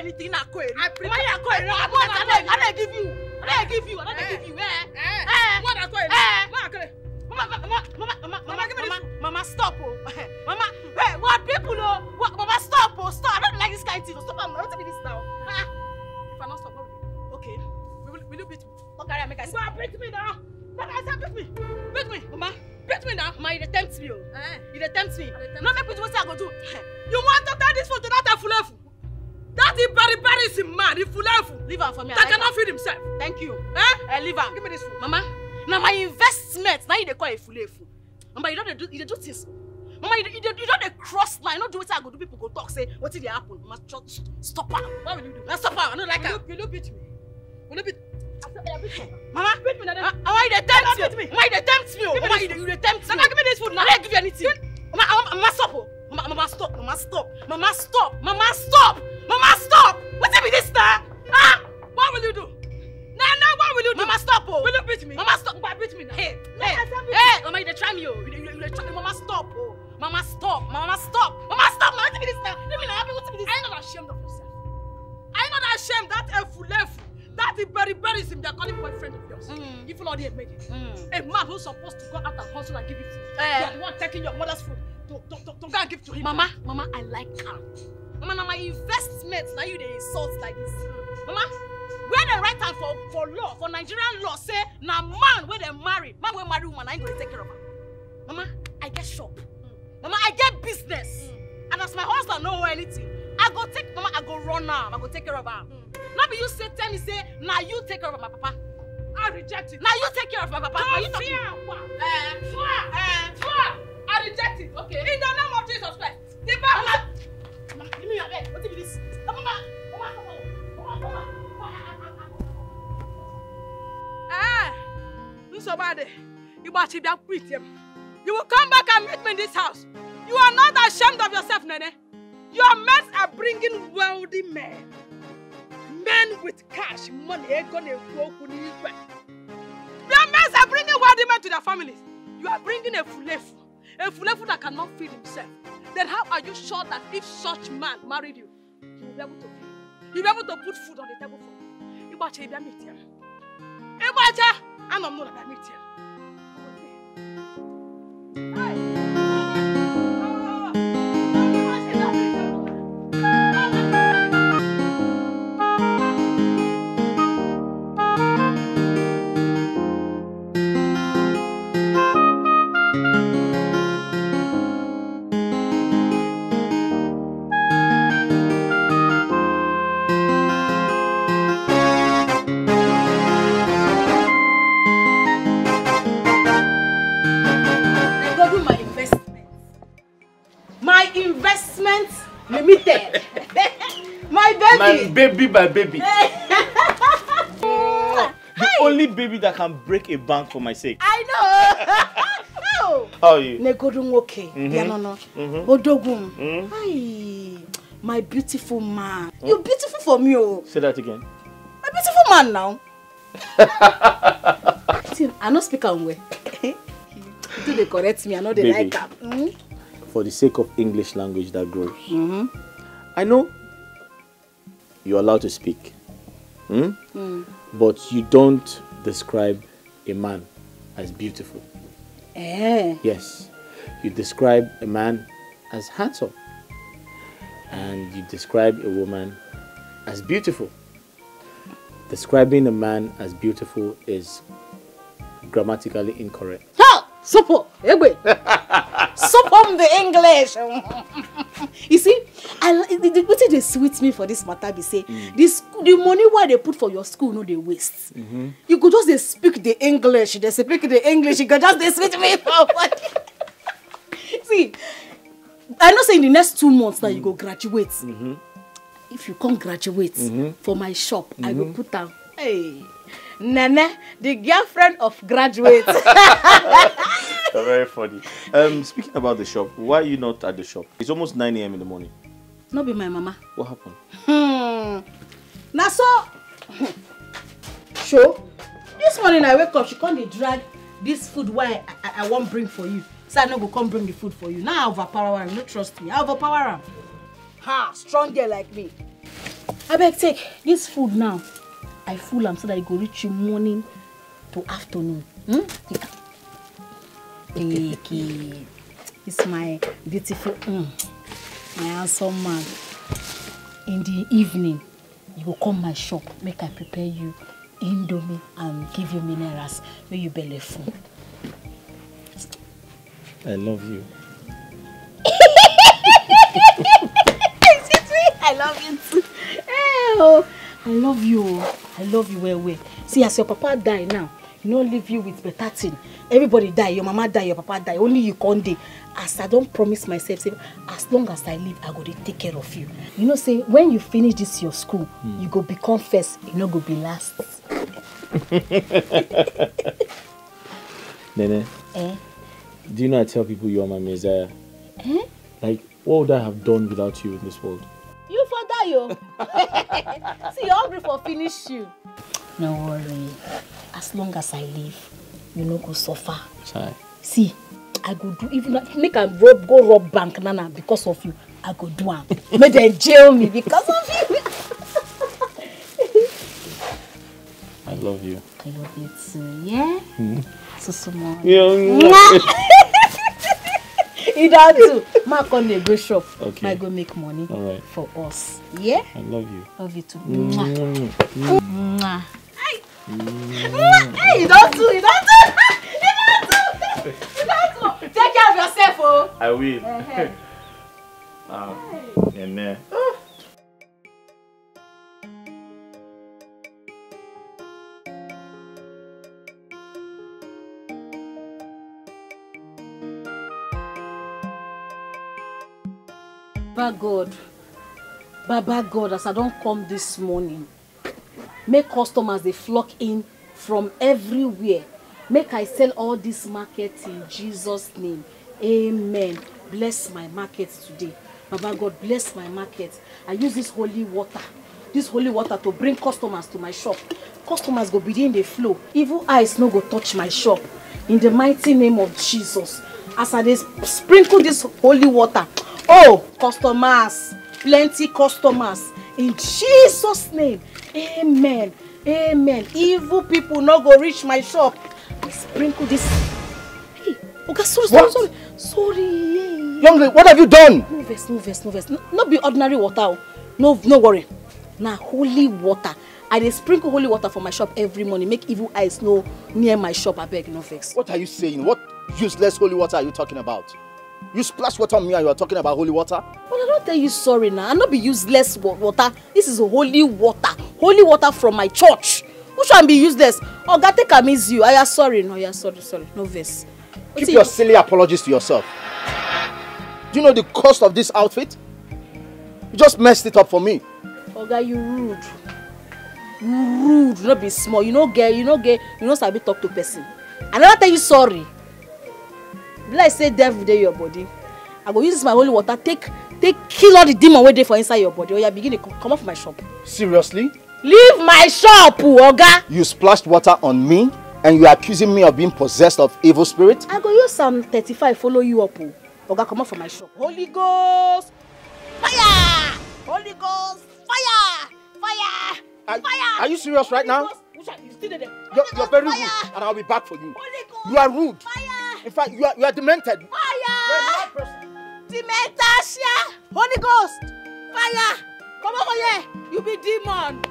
anything. I quit. I give you. I give you. Mama, give me this. Mama, stop. Mama, hey, what people know? What? Mama, stop. Stop. I don't like this kind of thing. Stop. I'm not telling this now. If I not stop, okay. Will you beat me? Okay, I make a stop. Beat me now. Beat me. Mama. Beat me now. Mama, you tempt me. You tempt me. No, make me do what I go do. You want to turn this food to that full. That is very man. He full. Leave her for me. That cannot feed himself. Thank you. Leave her. Give me this food. Mama, now my investment. Now you call it full. Mama, you don't do things. Mama, you don't cross line. Don't do what I go do. People go talk. Say what did happen? Mama, stop her. What will you do? Stop her. I don't like her. Will you beat me? Will you beat? Mama, beat me. Mama, you tempt me. Mama, you tempt me. Mama, you tempt me. Mama, give me this food. Now I give you anything. Mama, stop. Mama, stop. Mama, stop. Mama, stop. Mama, stop. Mama, stop. What is this now? What will you do? No, what will you do? Mama, stop. Will you beat me? Mama, stop. Mama, beat me now. Hey. Mama, you try me. You try me. Mama, stop. Mama, stop. Mama, stop. Mama, stop. What is this now? Let me know. What is this? Are you not ashamed of yourself? Are you not ashamed that that is very sim they're calling boyfriend of yours? If you not here made it. A man who's supposed to go out and hustle and give you food. You are the one taking your mother's food to go and give to him. Mama, I like her. Mama, now my investments, now you they insult like this. Mama, where the right hand for law, for Nigerian law, say now man where they marry woman, I ain't gonna take care of her. Mama, I get shop. Mama, I get business. And as my husband know anything, I go run now. I go take care of her. Now be you tell me, now you take care of my papa. I reject it. Now you take care of my papa. I reject it. Okay. In the name of Jesus Christ. Mama, give me your leg. What is this? Mama. So bad. You will come back and meet me in this house. You are not ashamed of yourself, Nene. Your men are bringing wealthy men. Men with cash, money. Your men are bringing wealthy men to their families. You are bringing a fulefu that cannot feed himself. Then how are you sure that if such man married you, he will be able to feed you? He will be able to put food on the table for you. Ibacha, you meet him. Ibacha, I don't know that I meet him. Limited. My baby. The only baby that can break a bank for my sake. I know. How are you? Negodum okay. Odogum. Hi, my beautiful man. You're beautiful for me, oh. Say that again. My beautiful man now. I don't speak on way. Do they correct me? I know they like that. For the sake of English language that grows. I know you're allowed to speak. But you don't describe a man as beautiful. Yes. You describe a man as handsome. And you describe a woman as beautiful. Describing a man as beautiful is grammatically incorrect. Support! Support the English! You see, what they sweet me for this matter, they say, the money why they put for your school, no, they waste. You could just speak the English, you could just sweet me for See, I know say in the next 2 months now you go graduate. If you can't graduate for my shop, I will put down, hey, Nana, the girlfriend of graduates. Very funny. Speaking about the shop, why are you not at the shop? It's almost 9 AM in the morning. Not be my mama. What happened? Now so, show. This morning I wake up, she can't drag this food why I won't bring for you. So I no go come bring the food for you. Now I overpower her, you don't trust me. I overpower her. Ha, strong girl like me. I beg take this food now. I full am so that it go reach you morning to afternoon. Take it. It's my beautiful, my handsome man. In the evening, you go come my shop, make I prepare you indomie and give you minerals when you belly full. I love you. I love you too. Oh, I love you. I love you well. See, as your papa die now, you don't leave you with better thing. Everybody die, your mama die, your papa die. Only you can't die. As I don't promise myself, say, as long as I live, I go to take care of you. You know, say when you finish this your school, you go become first. You know, go be last. Nene. Do you know I tell people you are my Messiah? Like, what would I have done without you in this world? You for die, yo. See, you're hungry for finish you. No worry. As long as I live, you no go suffer. Sorry. See, I go do even make a go rob bank nana because of you. I go do am. Make them jail me because of you. I love you. I love you too. Yeah. So much. You don't do. Mark on the go shop. Okay. I go make money for us. Yeah? I love you. Love you too. Hey, you don't do. Take care of yourself, oh. I will. Nene. Baba God, as I don't come this morning, make customers they flock in from everywhere. Make I sell all this market in Jesus' name. Amen. Bless my market today. Baba God, bless my market. I use this holy water to bring customers to my shop. Customers go begin the flow. Evil eyes no go touch my shop. In the mighty name of Jesus. As I sprinkle this holy water, oh, customers, plenty customers. In Jesus' name, amen. Amen. Evil people no go reach my shop. I sprinkle this. Hey, okay, sorry. Young lady, what have you done? No verse. No be ordinary water. No worry. Now holy water. I dey sprinkle holy water for my shop every morning. Make evil eyes no near my shop. I beg, no vex. What are you saying? What useless holy water are you talking about? You splash water on me and you are talking about holy water? Well, I don't tell you sorry now. I not be useless water. This is holy water. Holy water from my church. Who should be useless? Oh, God, take a miss you. I am sorry. No, yeah, sorry. No verse. Keep your silly apologies to yourself. Do you know the cost of this outfit? You just messed it up for me. Oh, God, you rude. You not be small. You know sabi talk to person. I never tell you sorry. Like say devil dey your body. I go use this my holy water, take kill all the demon wey dey for inside your body. Oh, yeah, begin to come off my shop. Seriously? Leave my shop, Oga. You splashed water on me and you are accusing me of being possessed of evil spirit? I go use Psalm 35 follow you up. Oga, come off from my shop. Holy Ghost, fire! Holy Ghost, fire! Are you serious right now? You're very rude, and I'll be back for you. You are rude. Fire! In fact, you are demented. Fire! Dementation! Holy Ghost! Fire! Come over here! You be demon!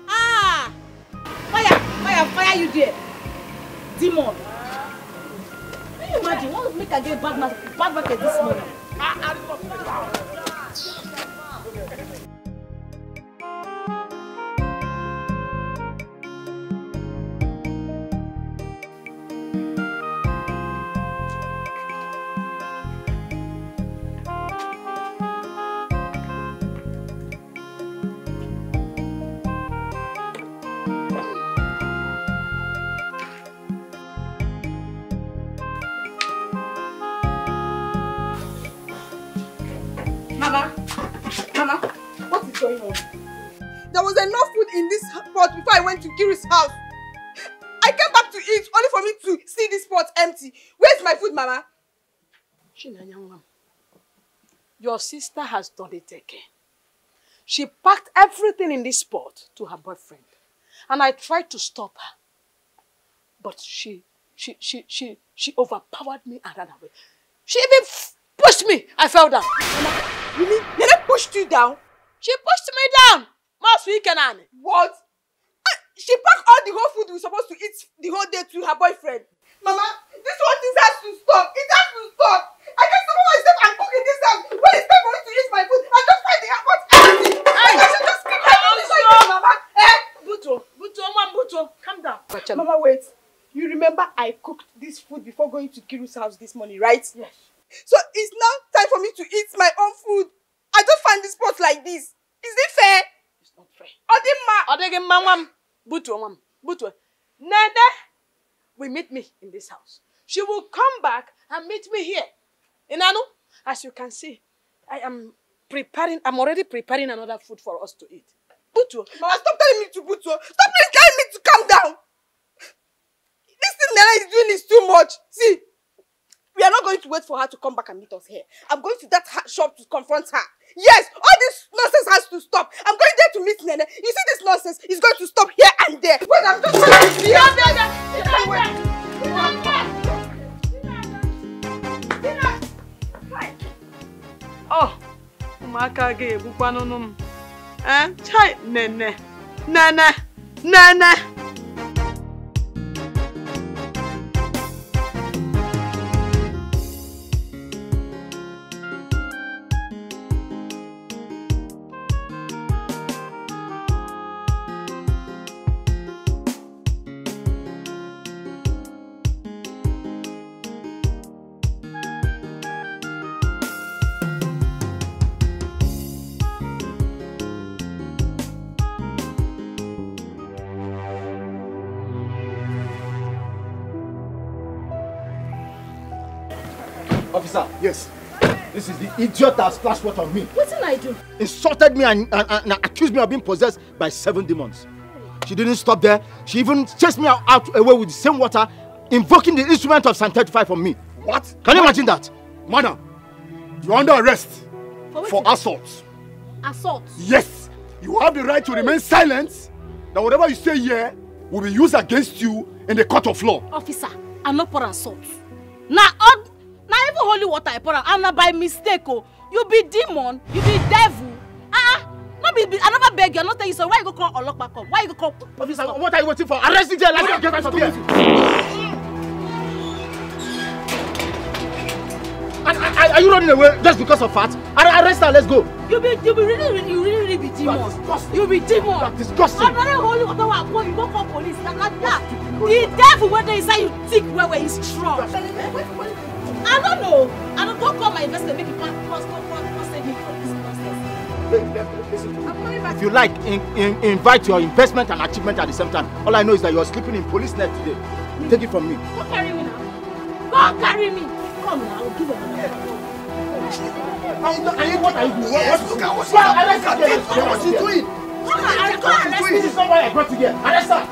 Ah! Fire you there! Demon! Can you imagine? What make I get bad market this morning? Mama, what is going on? There was enough food in this pot before I went to Kiri's house. I came back to eat only for me to see this pot empty. Where's my food, Mama? Chinanyangam, your sister has done it again. She packed everything in this pot to her boyfriend. And I tried to stop her. But she overpowered me and ran away. She even pushed me. I fell down. Mama, you mean Nene pushed you down? She pushed me down. What? She packed all the whole food we were supposed to eat the whole day to her boyfriend. Mama, this whole thing has to stop. It has to stop. I can't stop myself and cook in this house. When it's time for me to eat my food, I just find the airport empty. I should just keep my food like this, Mama. Buto, calm down. Mama, wait. You remember I cooked this food before going to Kiru's house this morning, right? Yes. So it's now time for me to eat my own food. I don't find this pot like this. Is it fair? It's not fair. Buto. Nene will meet me in this house. She will come back and meet me here. Inanu, as you can see, I'm already preparing another food for us to eat. Buto. Mama, stop telling me to Buto. Stop telling me to calm down. This thing Nana is doing is too much. See, we are not going to wait for her to come back and meet us here. I'm going to that shop to confront her. Yes, all this nonsense has to stop. I'm going there to meet Nene. You see this nonsense is going to stop here and there. Wait, I'm just trying to see Oh, umaka ge bukwanonum. Chai Nene. Officer, yes. This is the idiot that splashed water on me. What did I do? Insulted me and accused me of being possessed by 7 demons. She didn't stop there. She even chased me out away with the same water, invoking the instrument of Psalm 35 from me. What? Can you imagine that? Madam, you're under arrest for assault. Assault? Yes. You have the right to remain silent. That whatever you say here will be used against you in the court of law. Officer, I'm not for assault. Now even holy water I pour on, I'm not by mistake. Oh, you be demon, you be devil. I never beg you. I'm not telling you so. Why you go call Olokpa come? Why you go call? Officer, what are you waiting for? Arrest the jail. Let's get out of here. Are you running away just because of fat? Arrest her. Let's go. You really be demon. You be demon. That's disgusting. Another holy water you go call police. The devil whether inside you thick where he's strong. I don't know. I don't go call my investor make it cross save me from this nonsense. If you like, invite your investment and achievement at the same time. All I know is that you're sleeping in police net today. Take it from me. Go carry me now. Go carry me. Come now, I'll give you another one. What are you doing? Yes, look at what she's doing. This is not why I brought you here. Arrest her.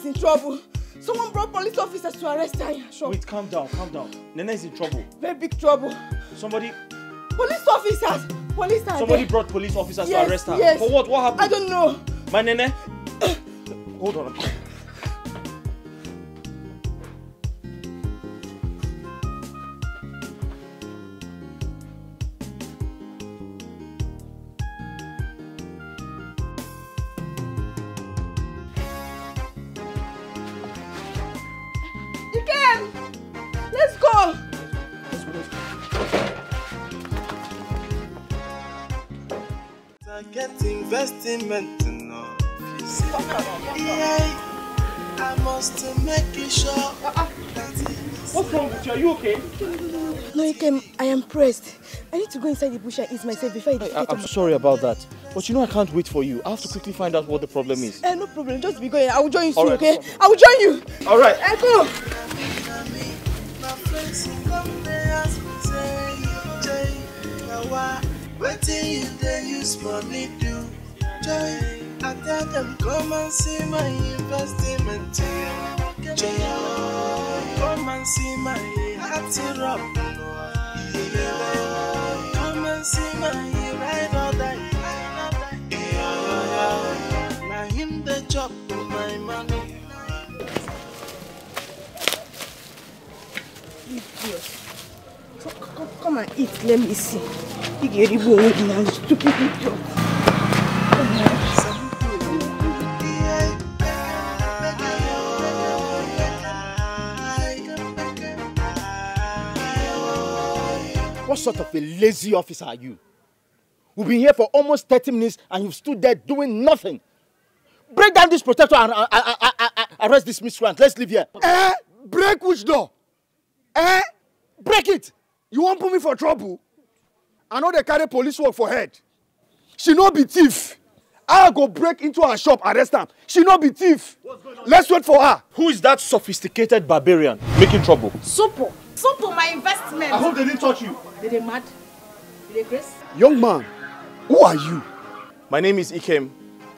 In trouble. Someone brought police officers to arrest her. Sure. Wait, calm down. Nene is in trouble. Very big trouble. Somebody brought police officers to arrest her. Yes. For what? What happened? I don't know. My Nene? Hold on. Let's go. I get investment to know. Yeah, I must make it sure. What's wrong with you? Are you okay? No, Ikem, I am pressed. I need to go inside the bush and eat myself before I defecate. I'm sorry about that. But you know I can't wait for you. I have to quickly find out what the problem is. No problem. Just be going. I will join you soon, All right, okay? no problem. I will join you. All right. Go. Waiting you they use money do joy. I tell them come and see my investment. Joy. Come and see my heart rub. Come and see my ride or die. Now him the job to my money. Come and eat. Let me see. You get it going now, stupid idiot. What sort of a lazy officer are you? We've been here for almost 30 minutes and you've stood there doing nothing. Break down this protector and arrest this miscreant. Let's leave here. Break which door? Break it! You won't put me for trouble? I know they carry police work for head. She no be thief. I go break into her shop, arrest her. She no be thief. Let's wait for her. Who is that sophisticated barbarian making trouble? Sopo, my investment. I hope they didn't touch you. Did they mad? Did they grace? Young man, who are you? My name is Ikem.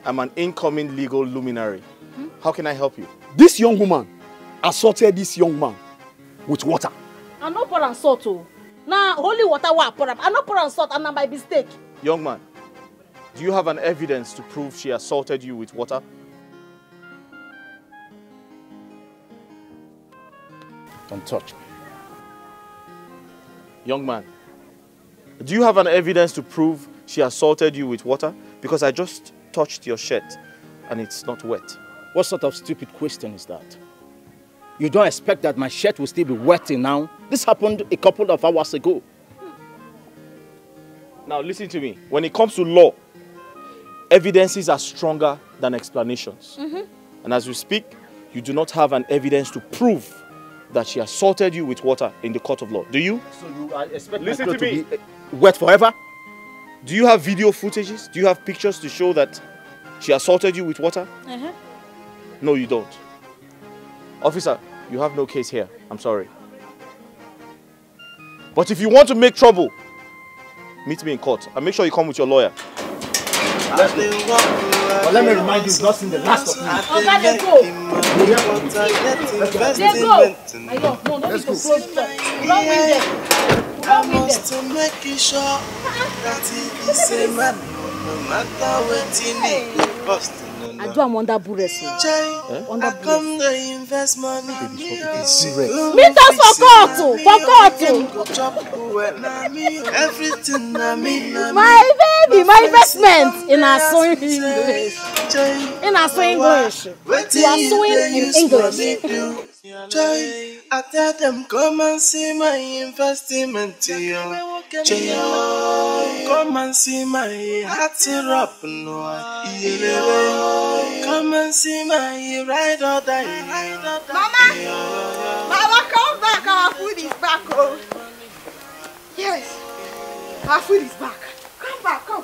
I'm an incoming legal luminary. How can I help you? This young woman assaulted this young man with water. I no pour and salt oh. Nah, holy water wa pour up. I no pour and salt and na by mistake. Young man, do you have an evidence to prove she assaulted you with water? Don't touch me. Young man, do you have an evidence to prove she assaulted you with water? Because I just touched your shirt and it's not wet. What sort of stupid question is that? You don't expect that my shirt will still be wet till now? This happened a couple of hours ago. Now listen to me. When it comes to law, evidences are stronger than explanations. And as we speak, you do not have an evidence to prove that she assaulted you with water in the court of law. Do you? So you expect Listen my to clothes me. to be wet forever? Do you have video footages? Do you have pictures to show that she assaulted you with water? No, you don't. Officer, you have no case here. I'm sorry. But if you want to make trouble, meet me in court and make sure you come with your lawyer. But let me remind you, you've not seen the last of me. Okay, they go. They go. No, let's go. Wrong with them. I must make it sure that he is a man, no matter what he needs. Bust. I do am under burress. I come to invest money. Meet us for court. Everything I mean. My baby, my investment in our sewing English. In our sewing English. You are sewing in English. I tell them come and see my investment. Come and see my heart rub. Come and see my ride or die. Mama, come back. Our food is back. Oh. Yes. Our food is back. Come back, come.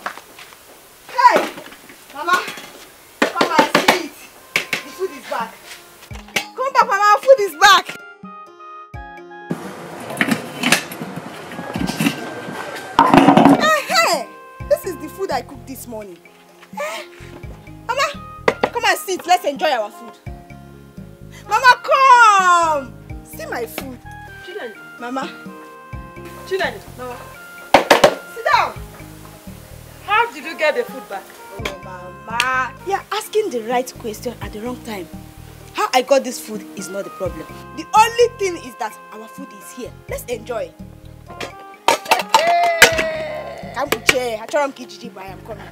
Hey. Mama, come and see it. The food is back. Come back, Mama. Our food is back. Hey. This is the food I cooked this morning. Mama, come and sit. Let's enjoy our food. Mama, come. See my food. Mama. Mama. Sit down. How did you get the food back? Oh, Mama. You're asking the right question at the wrong time. How I got this food is not the problem. The only thing is that our food is here. Let's enjoy. Come to chair. I am coming.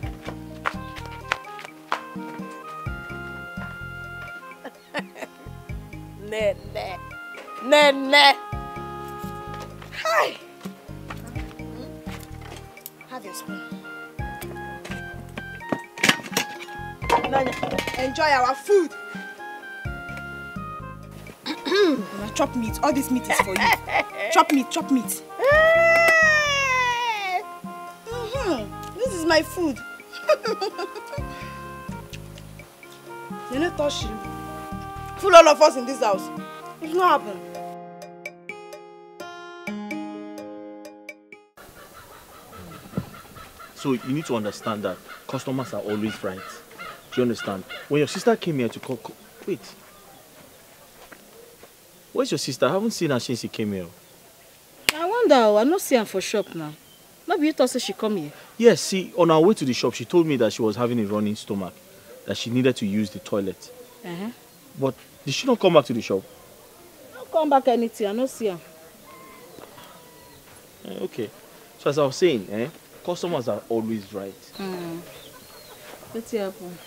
Nene. Hi. Have your spoon. Enjoy our food. Chop meat. All this meat is for you. Chop meat. This is my food. You not touch you. Full all of us in this house. It's not happen. So you need to understand that customers are always right. Do you understand? When your sister came here to call... Wait. Where's your sister? I haven't seen her since she came here. I wonder, I not see her for shop now. Maybe you thought she come here. Yes, see, on our way to the shop, she told me that she was having a running stomach, that she needed to use the toilet. But did she not come back to the shop? Don't come back anything, I not see her. Okay. So as I was saying, customers are always right. What's happen?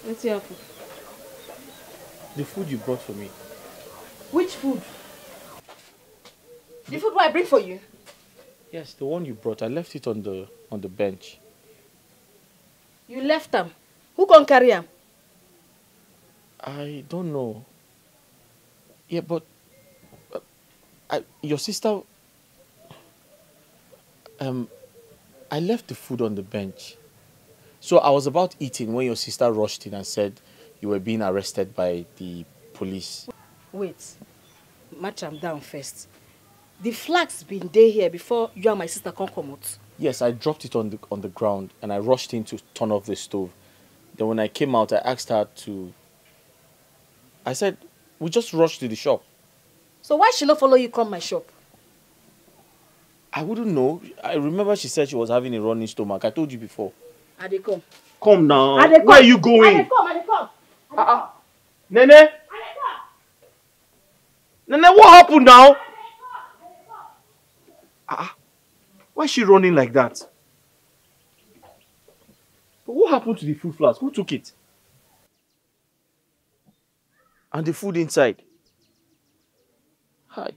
What's happen? The food you brought for me. Which food? The food what I bring for you? Yes, the one you brought. I left it on the bench. You left them. Who can carry them? I don't know. Yeah, but your sister. I left the food on the bench. So I was about eating when your sister rushed in and said you were being arrested by the police. Wait, match them down first. The flags been there here before you and my sister come out. Yes, I dropped it on the ground and I rushed in to turn off the stove. Then when I came out, I asked her to... I said, we just rushed to the shop. So why she not follow you come my shop? I wouldn't know. I remember she said she was having a running stomach. I told you before. I dey come. Come now. I dey come. Where are you going? I dey come, I dey come. Nene? I dey come. Nene, what happened now? Why is she running like that? But what happened to the food flask? Who took it? And the food inside? Hi.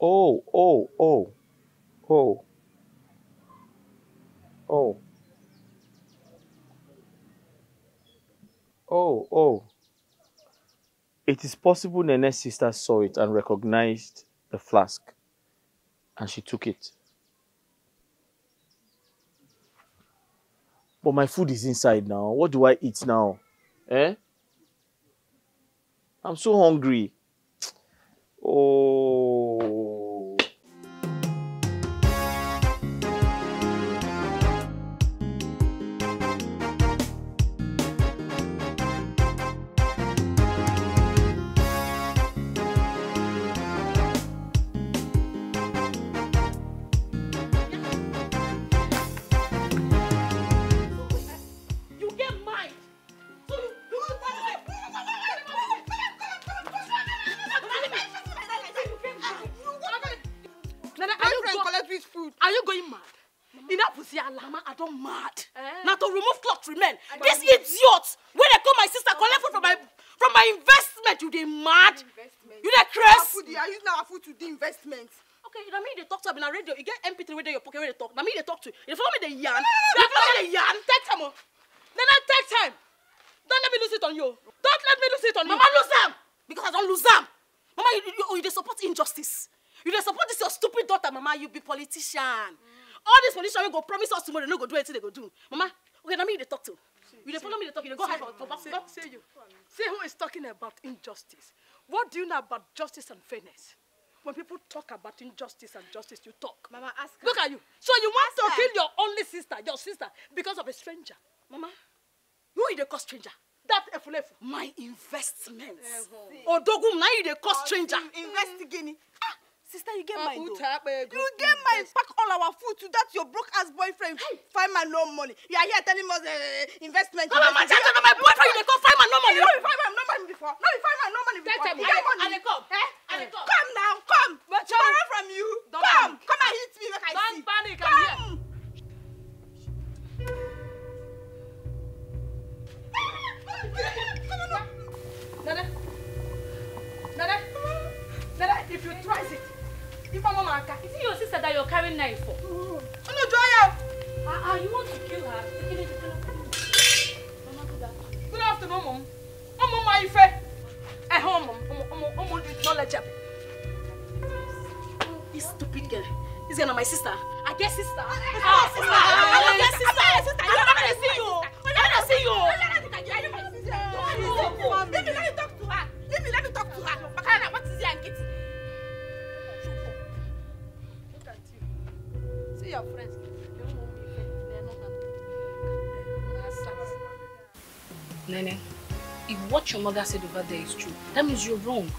Oh. It is possible Nene's sister saw it and recognized the flask. And she took it. But my food is inside now. What do I eat now? I'm so hungry. Oh. I don't mad. Now to remove cloth remain. This idiot, when they call my sister collect food from my investment, you dey mad? You dey crazy? I use now food to the investment. Okay, you know me they talk to me on radio. You get MP3 with your pocket where they talk. Now me they talk to you. You follow me the yarn. You follow me the yarn. Take time. Then I take time. Don't let me lose it on you. Don't let me lose it on you. Mama lose them because I don't lose them. Mama, you dey support injustice. You dey support this your stupid daughter. Mama, you be politician. All these politicians will go promise us tomorrow, they no go do anything they go do. Mama, okay, now me they talk to. You they follow me, they talk, you they go hide for back. Say who is talking about injustice. What do you know about justice and fairness? When people talk about injustice and justice, you talk. Mama, ask her. Look at you. So you want to kill your only sister, because of a stranger. Mama, who is the cost stranger? That efulefu. My investments. Odogum, now you the cost stranger. Investigating. Sister, you get mine though. You get mine. Pack all our food to that your broke ass boyfriend. Find my no money. You are here telling us investment. Mama, my boyfriend, you can't find my no money. No, you find my no money before. No, you find my no money before. You get money. And come. Come now, come. Tomorrow from you. Come and hit me like I see. Don't panic, I'm here. Nana, if you try it, if my mama can. Is it your sister that you're carrying knife for? Oh no, Joya! You want to kill her? Mama, do that. Good afternoon, Mom. Mama, my fair. Mom, it's knowledgeable. here now, my sister. I get sister. I get sister. I'm not gonna see you. I'm not gonna see you. Let me talk to her. Let me talk to her. Makana, what is here and get it? Look at you. See your friends. They don't want me. They're not Nene, if what your mother said over there is true, that means you're wrong.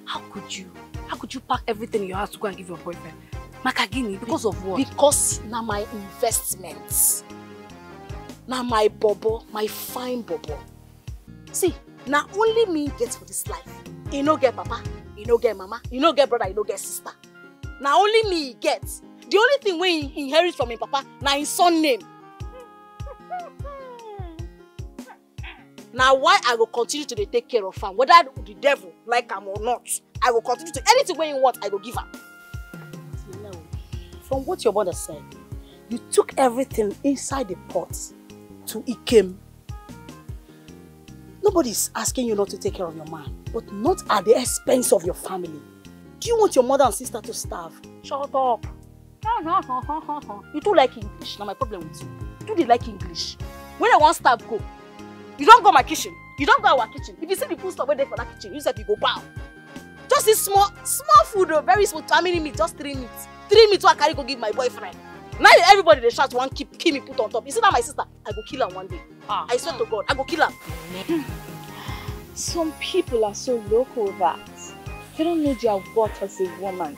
How could you pack everything in your house to go and give your boyfriend? Makagini, because of what? Because now my investments. Now my bobo, my fine bobo. See, now only me gets for this life. You no get papa, you no get mama, you no get brother, you no get sister. Now only me gets. The only thing we inherit from him papa, now his son name. Now why I will continue to take care of him, whether the devil like him or not, I will continue to anything when you want, I will give him. From what your mother said, you took everything inside the pot to Ikem. Nobody's asking you not to take care of your man, but not at the expense of your family. Do you want your mother and sister to starve? Shut up. You do like English. Now my problem with you. You do like English. When I want starve, go. You don't go my kitchen. You don't go our kitchen. If you see the food stuff waiting for that kitchen, you said you go bow. Just this small food, very small. How many meat? Just 3 meat. 3 meat. So I carry go give my boyfriend. Now everybody they shout one keep me put on top. You see that my sister? I go kill her one day. I swear to God, I go kill her. Some people are so local that they don't know their worth as a woman.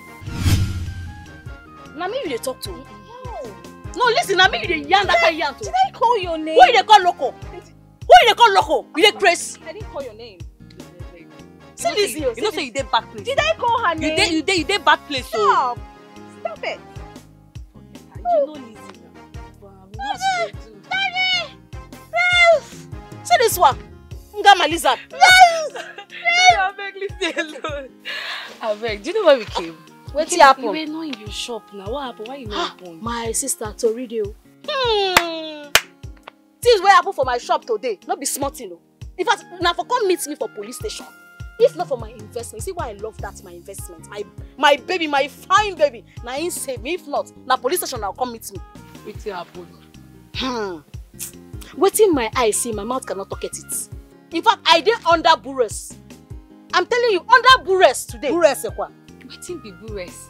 Now me you they talk to. No, listen. Now me you they yarn that kind yarn to. Did I call your name? Who they call loco? Who they call loco? You dey crazy? I didn't call your name. See this, you know say you dey bad place. Did I call her name? You dey bad place. Stop! Stop it! You know Lizzie now. Daddy! See this one. Nga my lizard. I beg, leave me alone. I beg. Do you know where we came? What's happened? You were not in your shop now. What happened? Why you not open? My sister Toridio. Things wey happen for my shop today. Not be smart, you know. In fact, now for come meet me for police station. If not for my investment, see why I love that my investment. My baby, my fine baby. Now he save me. If not, now police station now come meet me. What's happened? Waiting my eye see, my mouth cannot talk at it. In fact, I did under Bures. I'm telling you, under Bures today. Bures what? Waiting be Bures.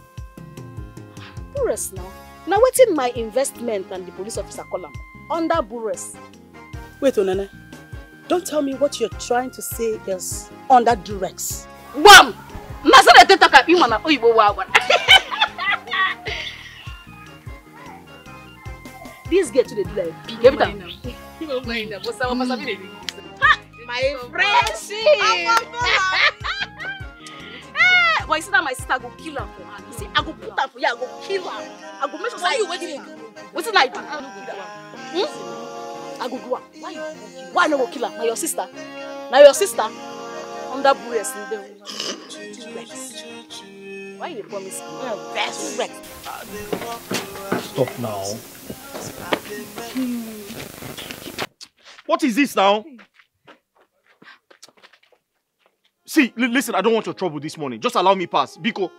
Bures now. Now waiting my investment and the police officer call him. Under Bures. Wait, Onene. Don't tell me what you're trying to say is under duress. Wham! This girl today do like big every time. My friendship. Why you see that my sister go kill her for her? You see, I go put her for you, I go kill her. I go make sure say you waiting. What's it like? I go do her. Why no go kill her? Now your sister. Now your sister. Under Bures in them. Why you promise me? Best Rex. Stop now. What is this now? See, listen, I don't want your trouble this morning. Just allow me pass. Biko.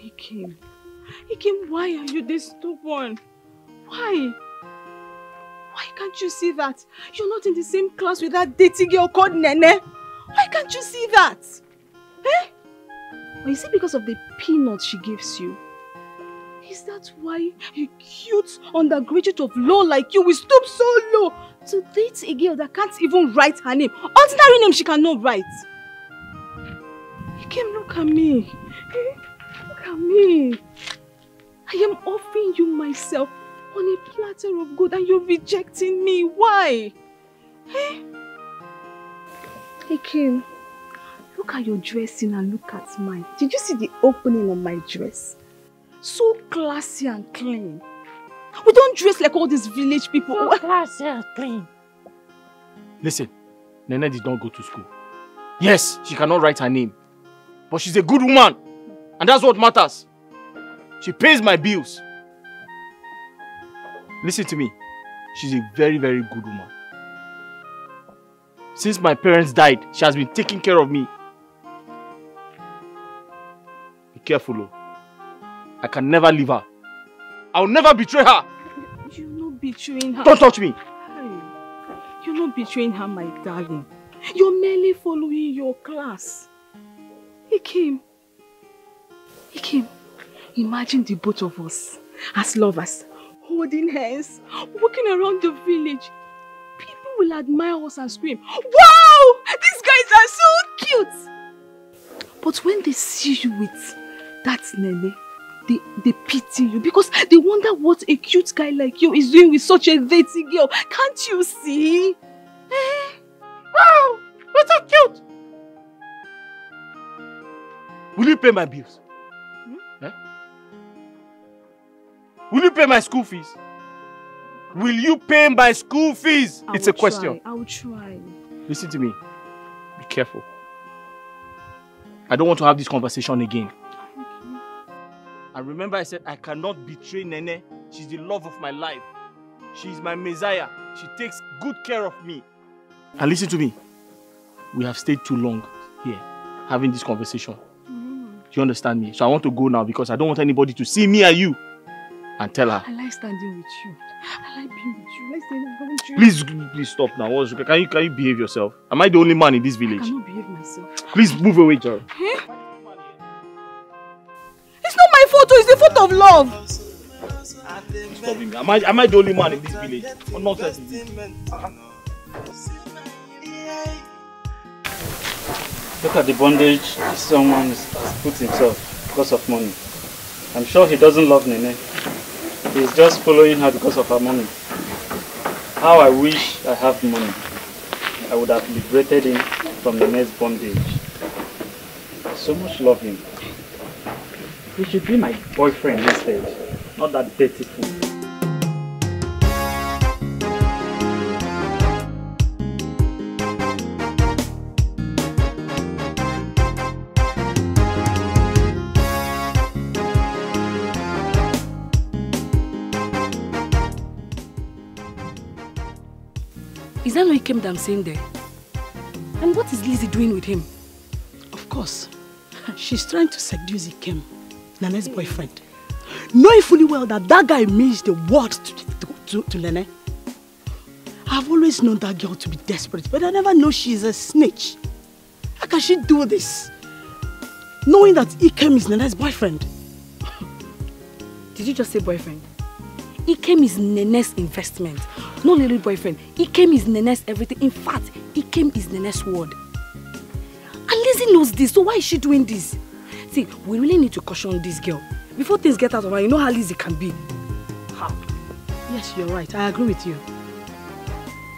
Ikem, why are you this stubborn? Why? Why can't you see that? You're not in the same class with that dirty girl called Nene. Why can't you see that? Eh? Or is it because of the peanuts she gives you? Is that why a cute undergraduate of law like you will stoop so low to date a girl that can't even write her name? Ordinary name she cannot write. Ikem, look at me. Look at me. I am offering you myself on a platter of gold and you're rejecting me. Why? Eh? Ikem, look at your dressing and look at mine. Did you see the opening on my dress? So classy and clean. We don't dress like all these village people. So classy and clean. Listen, Nene did not go to school. Yes, she cannot write her name. But she's a good woman. And that's what matters. She pays my bills. Listen to me. She's a very, very good woman. Since my parents died, she has been taking care of me. Be careful, oh. I can never leave her. I'll never betray her. You're not betraying her. Don't touch me. Hey, you're not betraying her, my darling. You're merely following your class. He came. Imagine the both of us as lovers, holding hands, walking around the village. People will admire us and scream, "Wow! These guys are so cute!" But when they see you with that Nene, they pity you because they wonder what a cute guy like you is doing with such a dirty girl. Can't you see? Wow! You're so cute! Will you pay my bills? Eh? Will you pay my school fees? Will you pay my school fees? It's a question. I will try. Listen to me. Be careful. I don't want to have this conversation again. Okay. And remember I said I cannot betray Nene. She's the love of my life. She's my messiah. She takes good care of me. And listen to me. We have stayed too long here having this conversation. Do you understand me? So I want to go now because I don't want anybody to see me and you and tell her. I like standing with you. I like being with you. Let's stay with you. Please stop now. Can you behave yourself? Am I the only man in this village? I cannot behave myself. Please move away, Joe. Huh? It's not my photo, it's the photo of love. Stop him. Am I the only man in this village? Or not? Look at the bondage someone has put himself because of money. I'm sure he doesn't love Nene. He's just following her because of her money. How I wish I have money. I would have liberated him from Nene's bondage. I so much love him. He should be my boyfriend instead, not that dirty fool. Is that what Ikem that I'm saying there? And what is Lizzie doing with him? Of course. She's trying to seduce Ikem, Nene's boyfriend. Knowing fully well that guy means the world to Nene. I've always known that girl to be desperate, but I never know she's a snitch. How can she do this? Knowing that Ikem is Nene's boyfriend. Did you just say boyfriend? Ikem is Nene's investment, not little boyfriend. Ikem is Nene's everything. In fact, Ikem is Nene's word. And Lizzie knows this, so why is she doing this? See, we really need to caution this girl. Before things get out of hand, you know how Lizzie can be. How? Yes, you're right. I agree with you.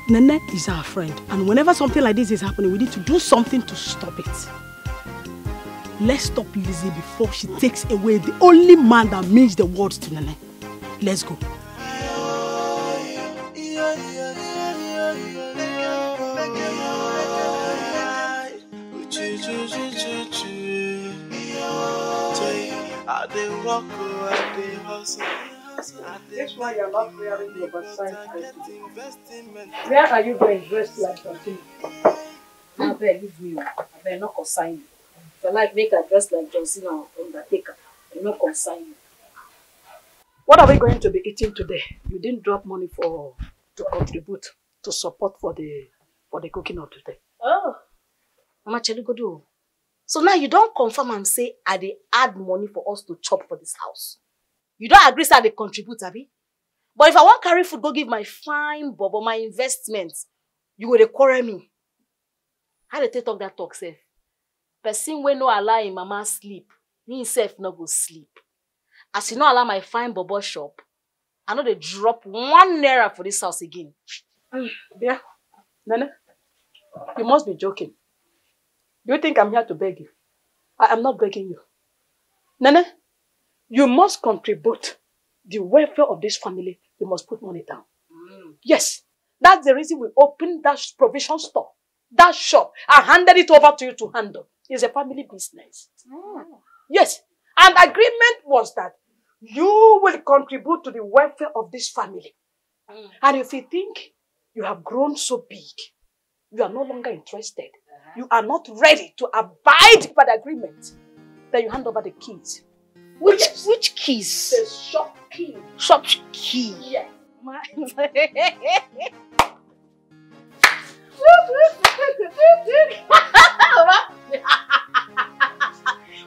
Nene is our friend, and whenever something like this is happening, we need to do something to stop it. Let's stop Lizzie before she takes away the only man that means the world to Nene. Let's go. This one you're not wearing the oversized dress. Where are you going dressed like Johnson? I beg, leave me. I beg, not consign you. If I like make a dress like Johnson or Undertaker, I not consign you. What are we going to be eating today? You didn't drop money to contribute to support for the cooking of today. Oh, Mama Cheligodo. So now you don't confirm and say I dey add money for us to chop for this house. You don't agree say I dey contribute, abi? But if I want carry food, go give my fine bobo my investments, you go dey quarrel me. How they take talk that talk, sef? Person wey no allow him mama sleep, he himself no go sleep. As you no allow my fine bobo shop, I know they drop 1 naira for this house again. Yeah, Nene, you must be joking. Do you think I'm here to beg you? I am not begging you. Nene, you must contribute the welfare of this family. You must put money down. Yes, that's the reason we opened that provision store, that shop. I handed it over to you to handle. It's a family business. Yes, and agreement was that you will contribute to the welfare of this family. And if you think you have grown so big, you are no longer interested, you are not ready to abide by the agreement, then you hand over the keys. Which keys? The shop key. Shop key. Yes. Mama.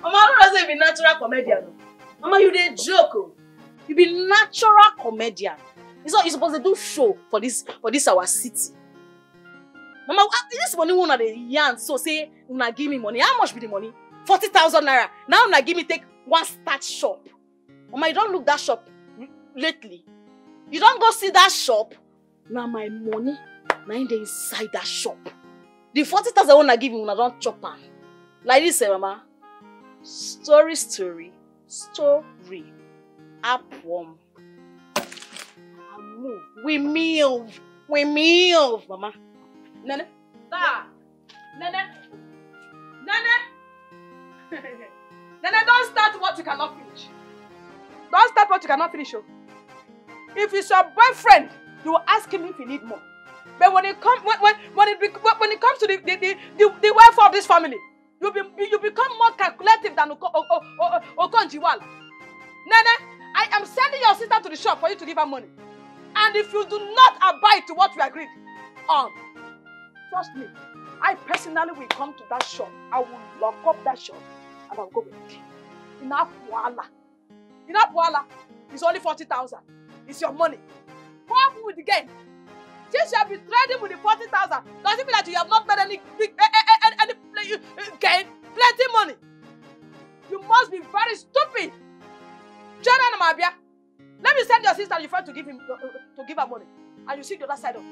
Mama, I don't know if you're a natural comedian. Mama, you dey joke. You be natural comedian. It's not you supposed to do show for this our city. Mama, this money una dey yarn so say una give me money. How much be the money? 40,000 naira. Now una give me take one start shop. Mama, you don't look that shop lately. You don't go see that shop. Now my money, now in the inside that shop. The 40,000 una give me, una don't chop am. Like this, Mama. Story. Upwarm. Move. We move, Mama. Nene. Da. Nene. Nene, don't start what you cannot finish. Don't start what you cannot finish. Oh. If it's your boyfriend, you will ask him if he need more. But when it comes to the welfare of this family, you become more calculative than Okonjiwala. Nene, I am sending your sister to the shop for you to give her money. And if you do not abide to what we agreed on, trust me, I personally will come to that shop. I will lock up that shop and I'll go with it. Enough wala. It's only 40,000. It's your money. Go up with the game. Since you have been trading with the 40,000, does it mean that you have not made any gain? Plenty money. You must be very stupid. Jana Namabia, let me send your sister your friend to give her money. And you see the other side of it.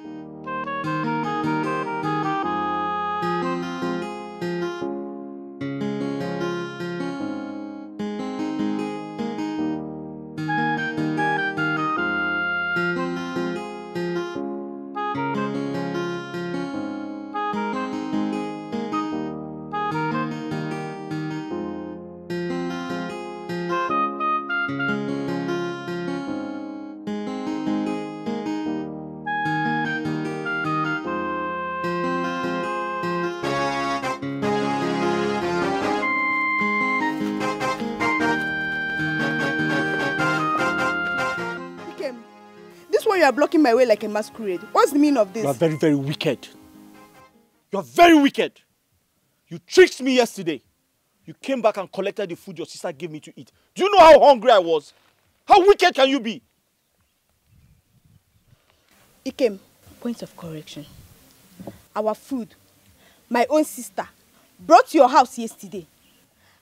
You are blocking my way like a masquerade. What's the meaning of this? You are very, very wicked. You are very wicked. You tricked me yesterday. You came back and collected the food your sister gave me to eat. Do you know how hungry I was? How wicked can you be? Ikem, point of correction. Our food, my own sister, brought to your house yesterday.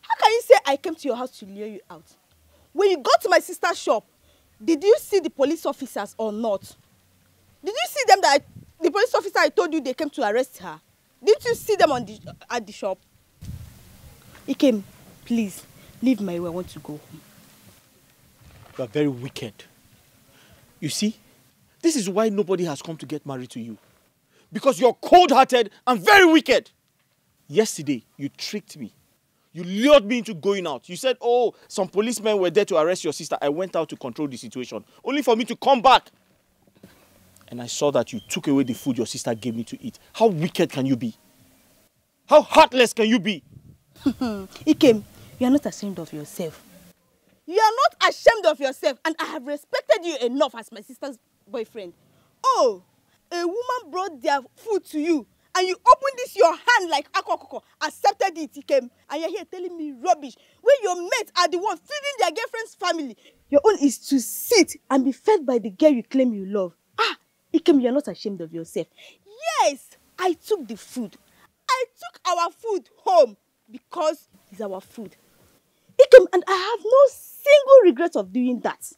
How can you say I came to your house to lure you out? When you got to my sister's shop, did you see the police officers or not? Did you see them the police officer I told you they came to arrest her? Didn't you see them at the shop? Ikem, please, leave my way. I want to go home. You are very wicked. You see, this is why nobody has come to get married to you. Because you're cold-hearted and very wicked. Yesterday, you tricked me. You lured me into going out. You said, oh, some policemen were there to arrest your sister. I went out to control the situation. Only for me to come back. And I saw that you took away the food your sister gave me to eat. How wicked can you be? How heartless can you be? Ikem, you are not ashamed of yourself. You are not ashamed of yourself. And I have respected you enough as my sister's boyfriend. Oh, a woman brought their food to you. And you opened this your hand like akokoko, accepted it, Ikem, and you're here telling me rubbish. When your mates are the ones feeding their girlfriend's family, your own is to sit and be fed by the girl you claim you love. Ah, Ikem, you're not ashamed of yourself. Yes, I took the food. I took our food home because it's our food. Ikem, and I have no single regret of doing that.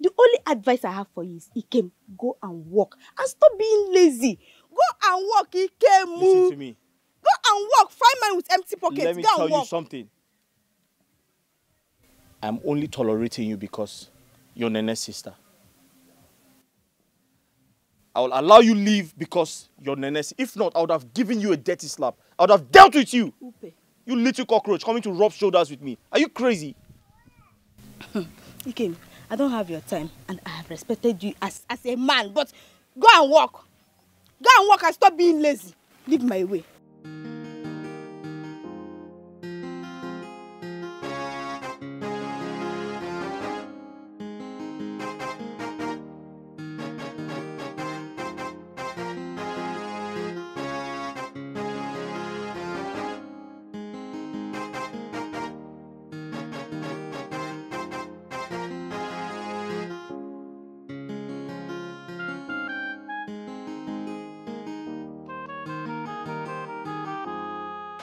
The only advice I have for you is, Ikem, go and walk and stop being lazy. Go and walk, Ikem. Listen to me. Go and walk. Find man with empty pockets. Let me tell you something. I'm only tolerating you because you're Nene's sister. I will allow you leave because you're Nene's. If not, I would have given you a dirty slap. I would have dealt with you. Upe. You little cockroach coming to rub shoulders with me. Are you crazy? Ikem, I don't have your time and I have respected you as a man, but go and walk. Go and walk and stop being lazy. Leave my way.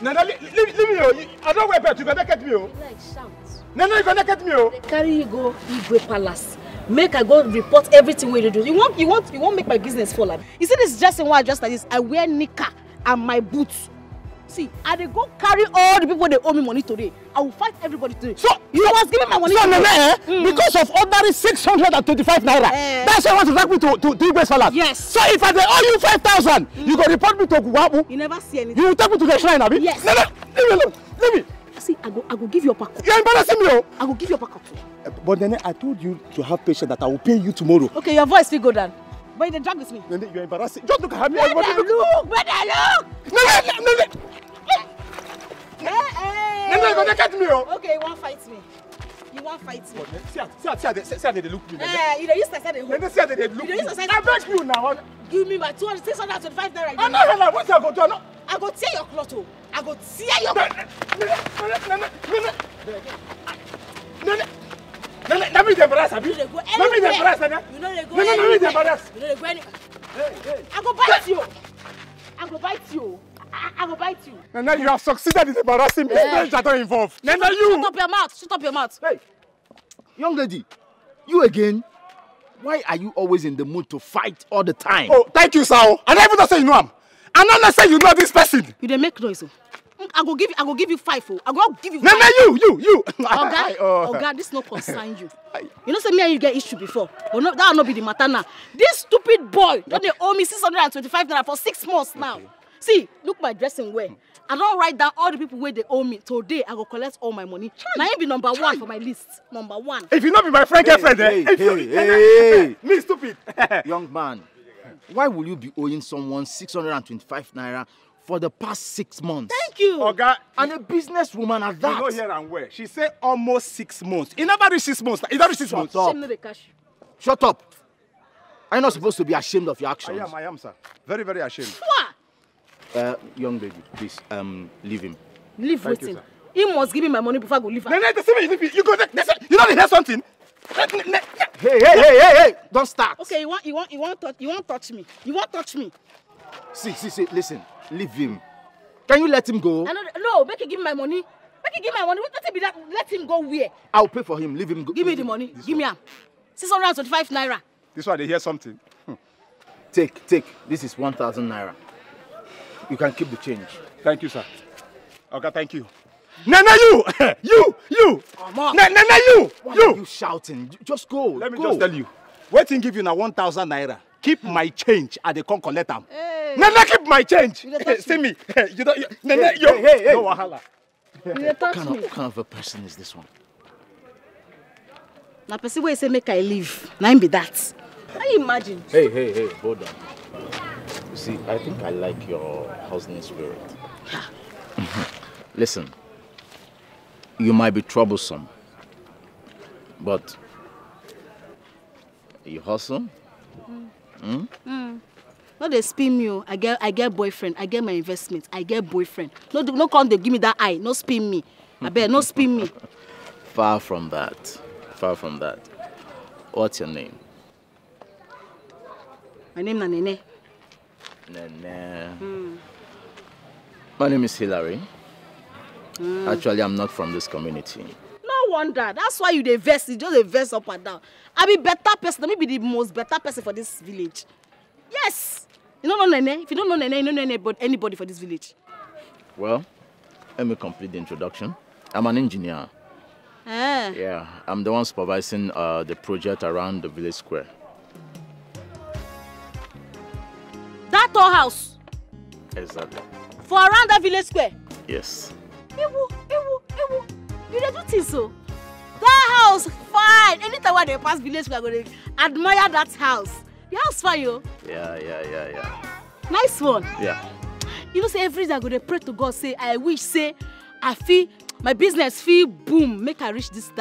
Nana, leave me. I don't wear pet. You gonna get me. Like shout. Nana, you gonna get me. They carry you go Igwe Palace. Make I go report everything we do. You won't make my business fall. You see this dressing why I dress like this? I wear knicker and my boots. See, I dey go carry all the people they owe me money today. I will fight everybody today. So you must give me my money. So Nene, because of ordinary 625 naira, that's why you want to drag me to Igwe's Palace. Yes. So if I dey owe you 5,000, you go report me to Guwabu. You never see anything. You will take me to the shrine, Abi? Yes. Nene, leave me alone. Leave me. See, I go give you a pack. You're embarrassing me, oh. I go give you a pack too. But Nene, I told you to have patience that I will pay you tomorrow. Okay, your voice will go down. But you dey drag with me. Nene, you're embarrassing. Just look at me. Where look. Nene. Hey. Nene, you're gonna get me, oh. Okay, you won't fight me. You won't fight me. See how they look me. You don't use to say they Nene, see how they look me. I beg you now. Give me my 625 naira. I'm not gonna. What's I go do? I go tear your cloth. I go tear your cloth. Nene. Let me embarrass you. Let me embarrass you. You know they go. No, let me embarrass. You know they go anywhere. Hey. I go bite you. I go bite you. I go bite you. Nene, you have succeeded in embarrassing me. That don't involve. Nene, you. Shut up your mouth. Shut up your mouth. Hey, young lady, you again. Why are you always in the mood to fight all the time? Oh, thank you, sir. And I even say you know him. And not say you know this person. You dey make noise. I go give you 5. I go give you 5. Nene, you. Oga, this no concern you. You know say me and you get issue before. But no, that will not be the matter now. This stupid boy, don't they owe me 625 naira for 6 months now. Okay. See, look my dressing wear. I don't write down all the people where they owe me. Today, I go collect all my money. Now you be number 1 for my list. Number 1. If you not be my friend, girlfriend, hey. Me stupid. Young man, why will you be owing someone 625 naira for the past 6 months? Thank you. Oga, and a businesswoman at that. You know here and where. She said almost 6 months. It never reached 6 months. It never reached 6 months. Shut up. Are you not supposed to be ashamed of your actions? I am, sir. Very, very ashamed. What? Young lady, please, leave him. Leave with him. He must give me my money before I go leave. You go there. You know they hear something? Hey! Don't start. Okay, you won't touch me. You won't touch me. See, listen. Leave him. Can you let him go? No, make him give me my money. Let him be that. Let him go where? I'll pay for him. Leave him go. Give me the money. Give me 625 naira. This one they hear something. Take. This is 1,000 naira. You can keep the change. Thank you, sir. Okay, thank you. Nana, you! Nana, you! Why are you shouting? Just go. Let me just tell you. Waiting give you now 1,000 naira. Keep my change and they come collect them. Hey. Nana, keep my change. See me. You don't. Nana, hey. No wahala. What kind of a person is this one? Now, person where say make I leave. Now be that. Can you imagine? Hey, hold on. You see, I think I like your hustling spirit. Listen, you might be troublesome, but you hustle. No, they spin me. I get boyfriend. I get my investment. I get boyfriend. No, come they give me that eye. No spin me. I bet no spin me. Far from that. What's your name? My name is Nene. Nene. My name is Hilary. Actually, I'm not from this community. No wonder. That's why you vest. You just vest up and down. I be better person. Let me be the most better person for this village. Yes. You don't know Nene. If you don't know Nene, you don't know anybody for this village. Well, let me complete the introduction. I'm an engineer. Yeah, I'm the one supervising the project around the village square. That tall house? Exactly. For around that village square? Yes. Ewu. You dey do things so? That house fine. Anytime when they pass village square, I'm going to admire that house. The house fine, yo. Yeah. Nice one. Yeah. You know, say every day I go to pray to God, say, I wish, say, I feel, my business feel boom, make I reach this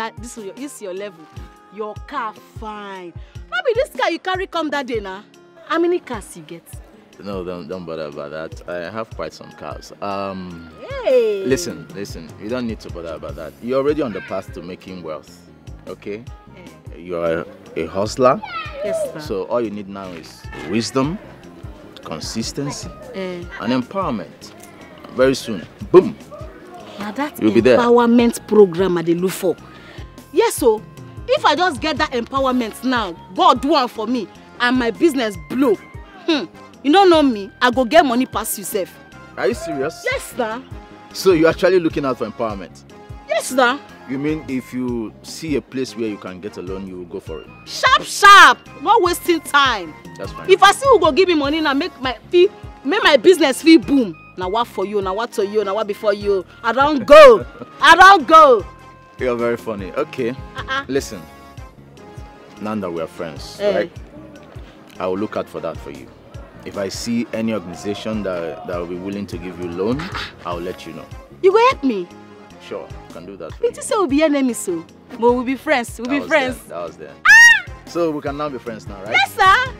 your level. Your car fine. Maybe this car you carry come that day now. How many cars you get? No, don't bother about that. I have quite some cars. Hey. Listen. You don't need to bother about that. You're already on the path to making wealth. Okay? You're a hustler. Yes, sir. So all you need now is wisdom, consistency, and empowerment. very soon. Boom. Now that You'll be there. empowerment program I dey look for. Yes, so if I just get that empowerment now, God do one for me and my business blow. You don't know me, I go get money past yourself. Are you serious? Yes, sir. So you're actually looking out for empowerment? Yes, sir. You mean if you see a place where you can get a loan, you will go for it? Sharp, sharp. Not wasting time. That's fine. If I see who go give me money now, make my business fee boom. Now what for you? Now what to you? Now what before you? I don't go. I don't go. You're very funny. Okay. Listen. Now that we're friends, right? I will look out for that for you. If I see any organization that will be willing to give you a loan, I'll let you know. You will help me? Sure, I can do that for you. You say we'll be enemies, so but we'll be friends. We'll be friends. That was there. So we can now be friends now, right? Yes, sir.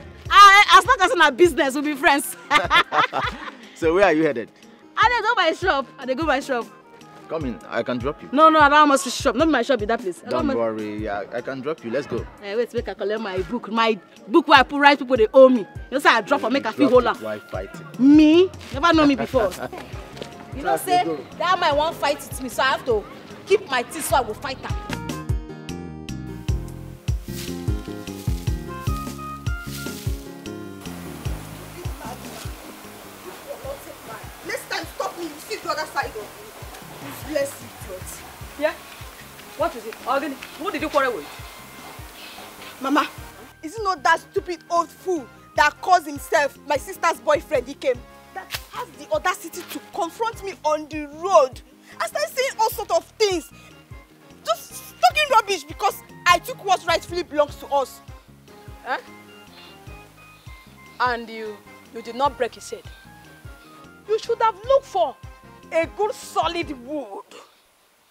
As long as in our business, we'll be friends. So where are you headed? I go my shop. Come in, I can drop you. No, I don't want to shop. Not my shop in that place. Don't worry, I can drop you. Let's go. Wait, make I collect my book. My book where I put right people they owe me. You say I drop or make a feel holder. Why fighting? Me? Never know me before. You know, say that man won't fight with me, so I have to keep my teeth so I will fight her. Next time, stop me. You see the other side of me. Bless you, God. Yeah? What is it? Again, who did you quarrel with? Mama, is it not that stupid old fool that calls himself my sister's boyfriend? He came. That has the audacity to confront me on the road and start saying all sorts of things. Just talking rubbish because I took what rightfully belongs to us. Huh? And you did not break his head. You should have looked for a good solid wood.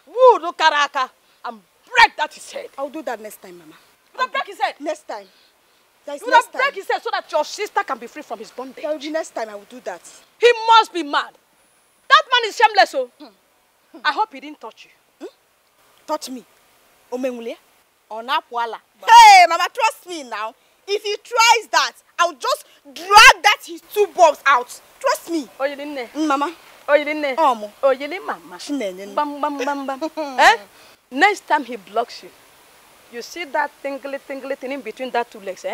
Wood, Okaraka, and break that his head. I'll do that next time, Mama. You will break his head. Next time. You will break his head so that your sister can be free from his bondage. Next time I will do that. He must be mad. That man is shameless, oh. I hope he didn't touch you. Touch me? Omengule? Hey, Mama, trust me now. If he tries that, I'll just drag that his two bulbs out. Trust me. Oh, you didn't? Mama. Oh, you didn't? Oh, you didn't, Mama. Bam, bam, bam, bam. Next time he blocks you, you see that tingly thing in between that two legs,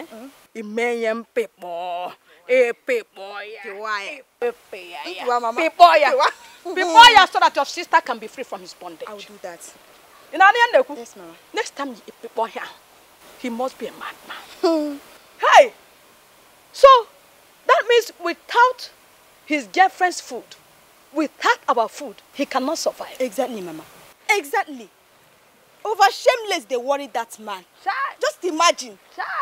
Immersive people. People, so that your sister can be free from his bondage. I will do that. Yes, Mama. Next time you people here, he must be a madman. Hey! So, that means without his girlfriend's food, without our food, he cannot survive. Exactly, Mama. Exactly. Over shameless, they worried that man. Just imagine.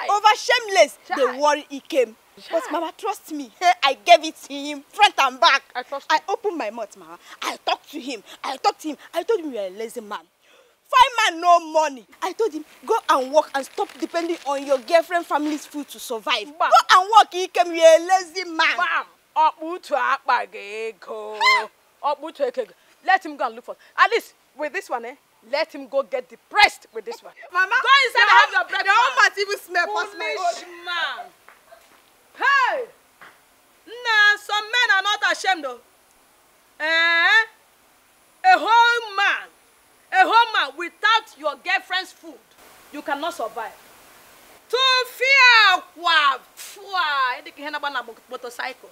Over shameless, they worried he came. But Mama, trust me. I gave it to him, front and back. I opened my mouth, Mama. I talked to him. I told him you're a lazy man. Fine man, no money. I told him, go and work and stop depending on your girlfriend family's food to survive. Go and work, he came, you're a lazy man. Let him go and look for. At least with this one, let him go get depressed with this one. Mama, go inside and have your breakfast. The whole mouth even smell past my foolish man. Hey! Nah, some men are not ashamed though. A whole man without your girlfriend's food, you cannot survive. To fear motorcycle.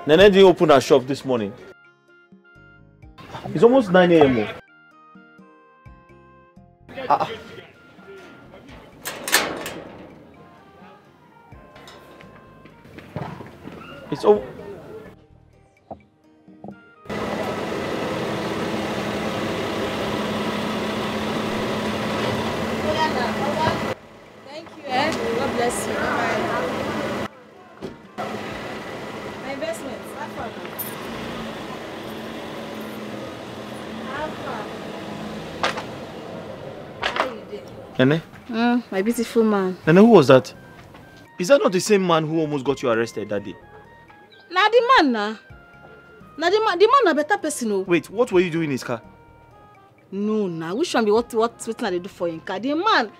Nene didn't open her shop this morning. It's almost 9 a.m. It's over. Thank you, God bless you. Bye. My investments. How you doing? Nene? My beautiful man. Nene, who was that? Is that not the same man who almost got you arrested that day? Nah, the man, nah. Now the man a better person. Oh. Wait, what were you doing in his car? No, now which one be what they do for him car? The man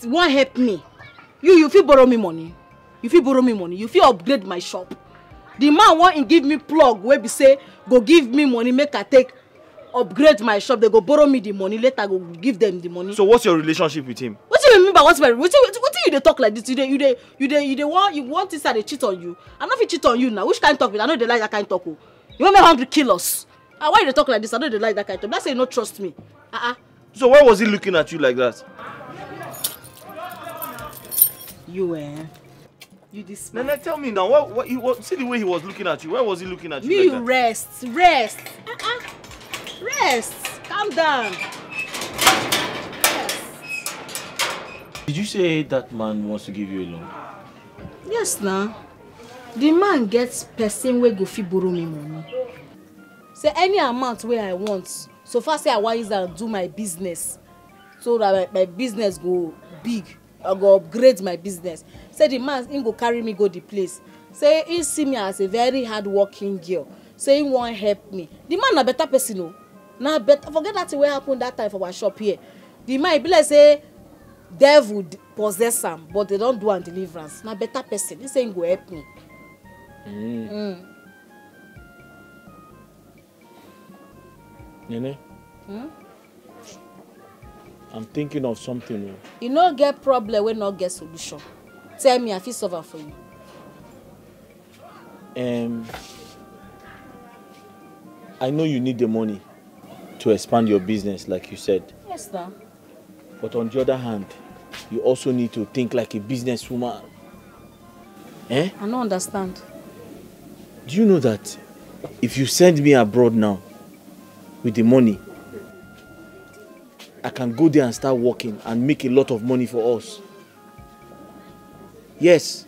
won't help me. You feel borrow me money. You feel borrow me money. You feel upgrade my shop. The man won't give me plug where be say go give me money make I take upgrade my shop. They go borrow me the money later go give them the money. So what's your relationship with him? What do you mean by what you they talk like this? You want this and they cheat on you. I'm not fit cheat on you now. Which kind of talk? I know they like that kind of talk. You want me hungry kill us? Why you talk like this? I know they like that kind of talk. That's say you don't trust me. So why was he looking at you like that? You this man. Nene, tell me now. What see the way he was looking at you? Why was he looking at you You like that? rest. Rest. Calm down. Did you say that man wants to give you a loan? Yes, now. The man gets person where go fit borrow me money. Say any amount where I want. So far say I want use and do my business. So that my business go big. I go upgrade my business. Say the man he go carry me go the place. Say he see me as a very hard-working girl. Say he won't help me. The man a better person, no. Now better forget that what happened that time for our shop here. The man be like say devil possess him, but they don't do an deliverance. Now better person. He say he go help me. Nene? I'm thinking of something. You no get problem when not get solution. Tell me, I feel solve for you. I know you need the money to expand your business, like you said. Yes, sir. But on the other hand, you also need to think like a businesswoman. I don't understand. Do you know that if you send me abroad now with the money, I can go there and start working and make a lot of money for us? Yes.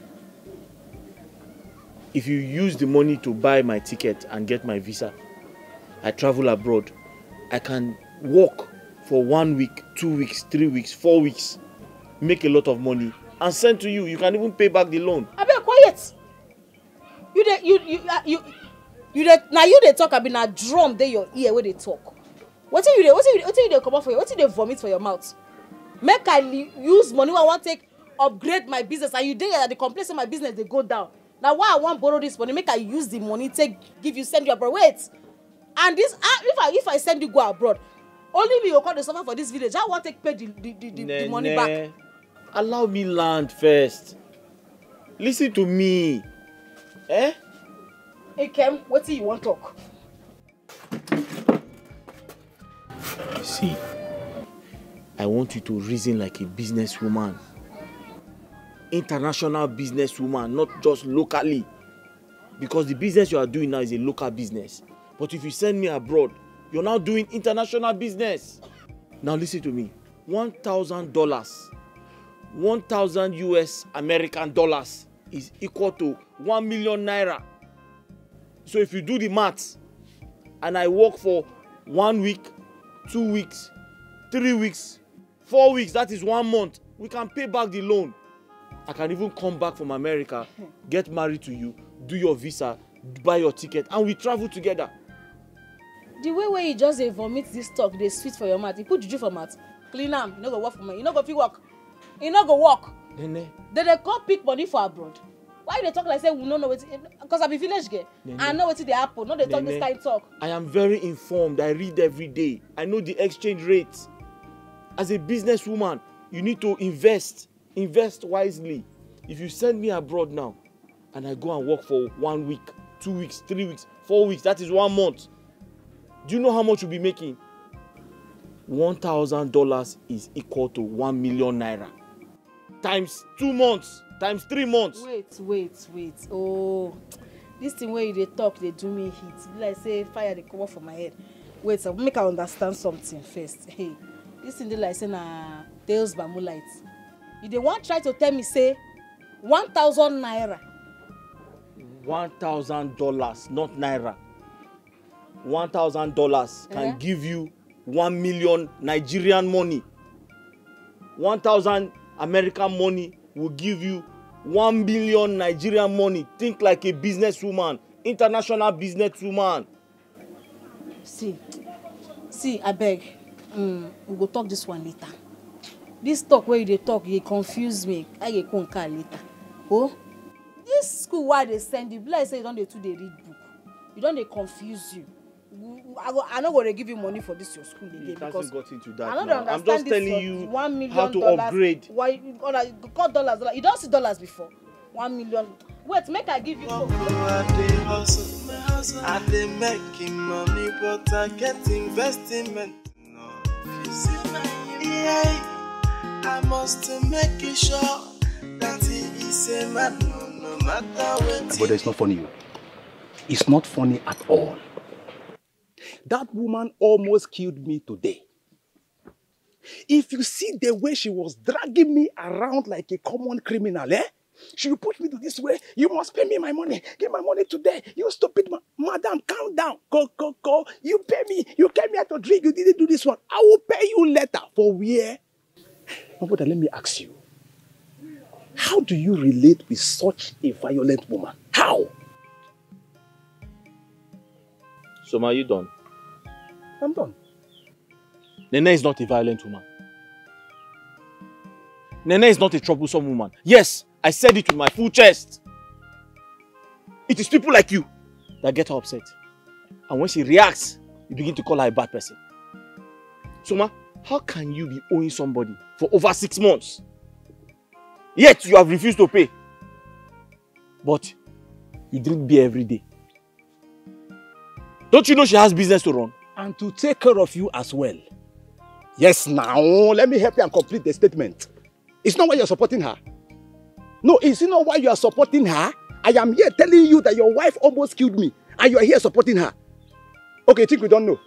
If you use the money to buy my ticket and get my visa, I travel abroad, I can work for 1 week, 2 weeks, 3 weeks, 4 weeks, make a lot of money and send to you. You can even pay back the loan. I be quiet. Now you they talk. I be na drum they your ear where they talk. What you they come out for you? What you they vomit for your mouth? Make I use money when I want to take upgrade my business and you there the complaint say my business they go down. Now why I want borrow this money? Make I use the money take send you abroad. Wait, and this if I send you go abroad, only me will call the suffer for this village. I want to pay the money back. Allow me land first. Listen to me. Ikem, what do you want to talk? See, I want you to reason like a businesswoman. International businesswoman, not just locally. Because the business you are doing now is a local business. But if you send me abroad, you're now doing international business. Now listen to me. $1,000, 1,000 US American dollars is equal to 1 million naira. So if you do the maths, and I work for 1 week, 2 weeks, 3 weeks, 4 weeks, that is 1 month, we can pay back the loan. I can even come back from America, get married to you, do your visa, buy your ticket, and we travel together. The way you just vomit this talk, they sweet for your mouth. You put juju for mouth, clean them. You no go work for me. You no go fit work. You no go work. Nene. Then they come pick money for abroad. Why they talk like say we don't know what? Because I be village girl. Nene. I know what they happen. No, they talk Nene. this kind of talk. I am very informed. I read every day. I know the exchange rates. As a businesswoman, you need to invest. Invest wisely. If you send me abroad now, and I go and work for 1 week, 2 weeks, 3 weeks, 4 weeks, that is 1 month. Do you know how much you'll be making? $1,000 is equal to 1 million naira. Times 2 months, times 3 months. Wait. Oh, this thing where they talk, they do me heat. Like say fire, they come off from my head. Wait, so make I understand something first. Hey, this thing they like say na Tales by Moonlight. If they want try to tell me say 1,000 naira. $1,000, not naira. $1,000 can give you 1 million Nigerian money. 1,000 American money will give you 1 billion Nigerian money. Think like a businesswoman. international businesswoman. See, I beg. We go talk this one later. This talk where they talk, you confuse me. I get come later. Oh, this school why they send you? Like say you don't they read book. You don't they confuse you. I'm not going to give you money for this your school again because got into that. I don't understand. I'm just telling you $1 million how to upgrade. Why you got dollars? You don't see dollars before. 1 million. Wait, make I give you. I dey making money, but I get investment. No, you see I must make it sure that he is a man, no matter what. But it's not funny. It's not funny at all. That woman almost killed me today. If you see the way she was dragging me around like a common criminal, she will put me to this way. You must pay me my money. Give my money today. You stupid madam, calm down. Go. You pay me. You came here to drink. You didn't do this one. I will pay you later. For where? But let me ask you. How do you relate with such a violent woman? How? So, are you done? I'm done. Nene is not a violent woman. Nene is not a troublesome woman. Yes, I said it with my full chest. It is people like you that get her upset. And when she reacts, you begin to call her a bad person. Soma, how can you be owing somebody for over 6 months? Yet you have refused to pay. But you drink beer every day. Don't you know she has business to run? And to take care of you as well. Yes, now, let me help you and complete the statement. It's not why you're supporting her. No, it's not why you are supporting her. I am here telling you that your wife almost killed me. And you are here supporting her. Okay, think we don't know.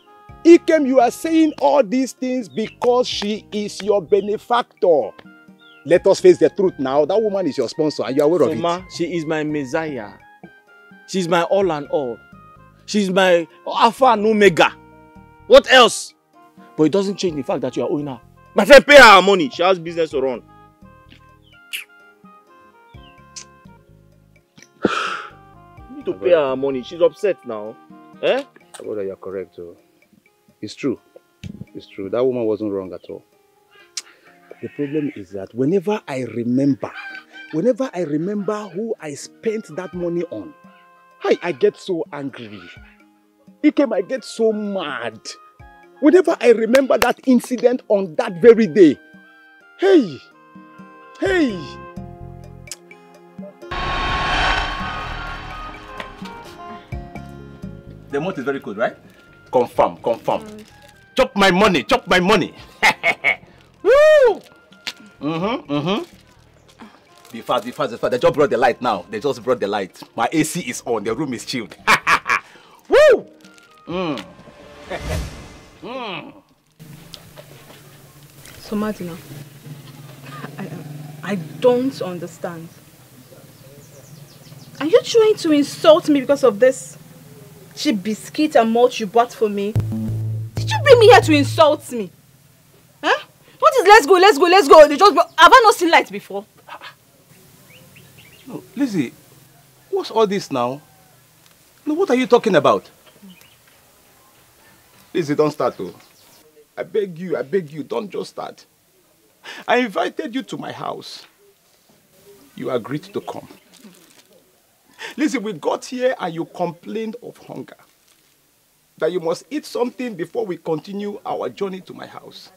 Ikem, you are saying all these things because she is your benefactor. Let us face the truth now. That woman is your sponsor and you are aware of it. She is my messiah. She's my all and all. She's my alpha and omega. What else? But it doesn't change the fact that you are owing her. My friend, pay her money. She has business to run. You need to pay her money. She's upset now. Eh? Brother, you're correct. Oh. It's true. It's true. That woman wasn't wrong at all. The problem is that whenever I remember who I spent that money on, I get so angry. Ikem, I get so mad. Whenever I remember that incident on that very day. Hey! The mouth is very good, right? Confirm. Chop my money. Woo! Be fast. They just brought the light now. My AC is on. The room is chilled. Woo! So Martina, I don't understand. Are you trying to insult me because of this cheap biscuit and malt you bought for me? Did you bring me here to insult me? Huh? What is let's go? They just have I not seen light before? No, Lizzie, what's all this now? No, what are you talking about? Lizzie, don't start though. I beg you, don't just start. I invited you to my house. You agreed to come. Lizzie, we got here and you complained of hunger. That you must eat something before we continue our journey to my house.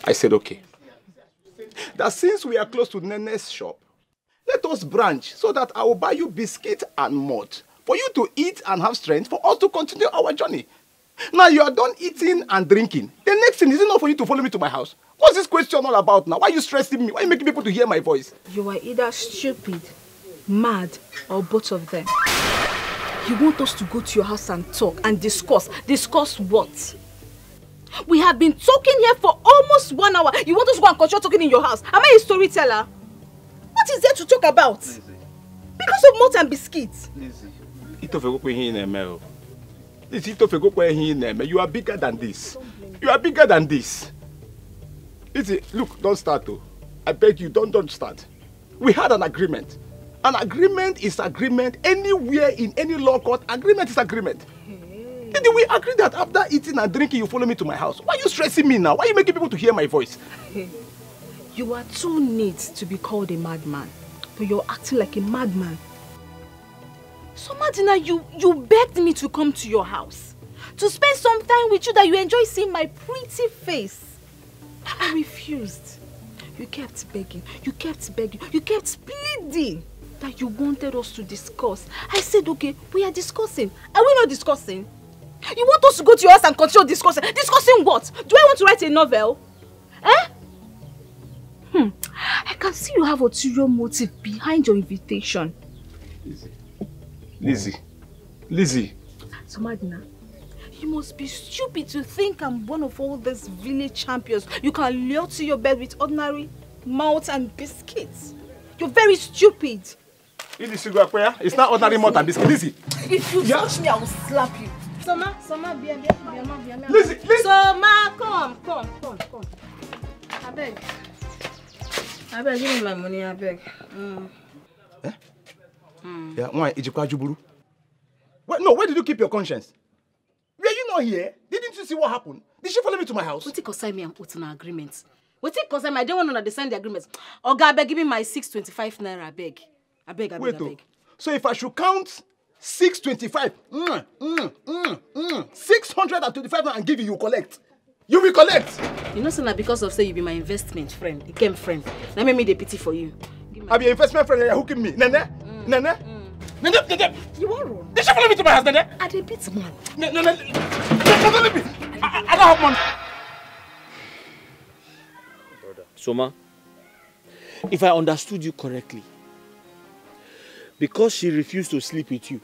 I said, okay. That since we are close to Nene's shop, let us branch so that I will buy you biscuit and malt for you to eat and have strength for us to continue our journey. Now you are done eating and drinking. The next thing is it not for you to follow me to my house? What's this question all about now? Why are you stressing me? Why are you making people to hear my voice? You are either stupid, mad, or both of them. You want us to go to your house and talk and discuss. Discuss what? We have been talking here for almost 1 hour. You want us to go and continue talking in your house? Am I a storyteller? What is there to talk about? Lizzie. Because of malt and biscuits. Lizzie, you are bigger than this. Lizzie, look, don't start though. I beg you, don't start. We had an agreement. An agreement is agreement. Anywhere in any law court, agreement is agreement. Hey. Did we agree that after eating and drinking, you follow me to my house? Why are you stressing me now? Why are you making people to hear my voice? Hey. You are too neat to be called a madman, but you're acting like a madman. So Madina, you begged me to come to your house, to spend some time with you, that you enjoy seeing my pretty face. I refused. You kept begging, you kept pleading that you wanted us to discuss. I said, okay, we are discussing. Are we not discussing? You want us to go to your house and continue discussing? Discussing what? Do I want to write a novel? Eh? I can see you have ulterior motive behind your invitation. Lizzie. So Madina, you must be stupid to think I'm one of all these village champions you can lure to your bed with ordinary malt and biscuits. You're very stupid. It's not ordinary malt and biscuits. Lizzie. If you touch me, I will slap you. Soma, bien. Lizzie. Soma, come. I beg, give me my money, I beg. Yeah, why? Where did you keep your conscience? Were you not here? Didn't you see what happened? Did she follow me to my house? What concern me and put in an agreement? What concern me? I don't want to understand the agreement. Oga, I beg, give me my 625 naira, I beg. I beg. So if I should count 625, 625 and give you collect. You will collect. You know, so because of say you be my investment friend, it came friend. Now make me the pity for you. I be your investment friend, you're hooking me. Nene. You are wrong. Did she follow me to my house, Nene? I did beat man. No, leave me. I don't have money. Brother. Soma, if I understood you correctly, because she refused to sleep with you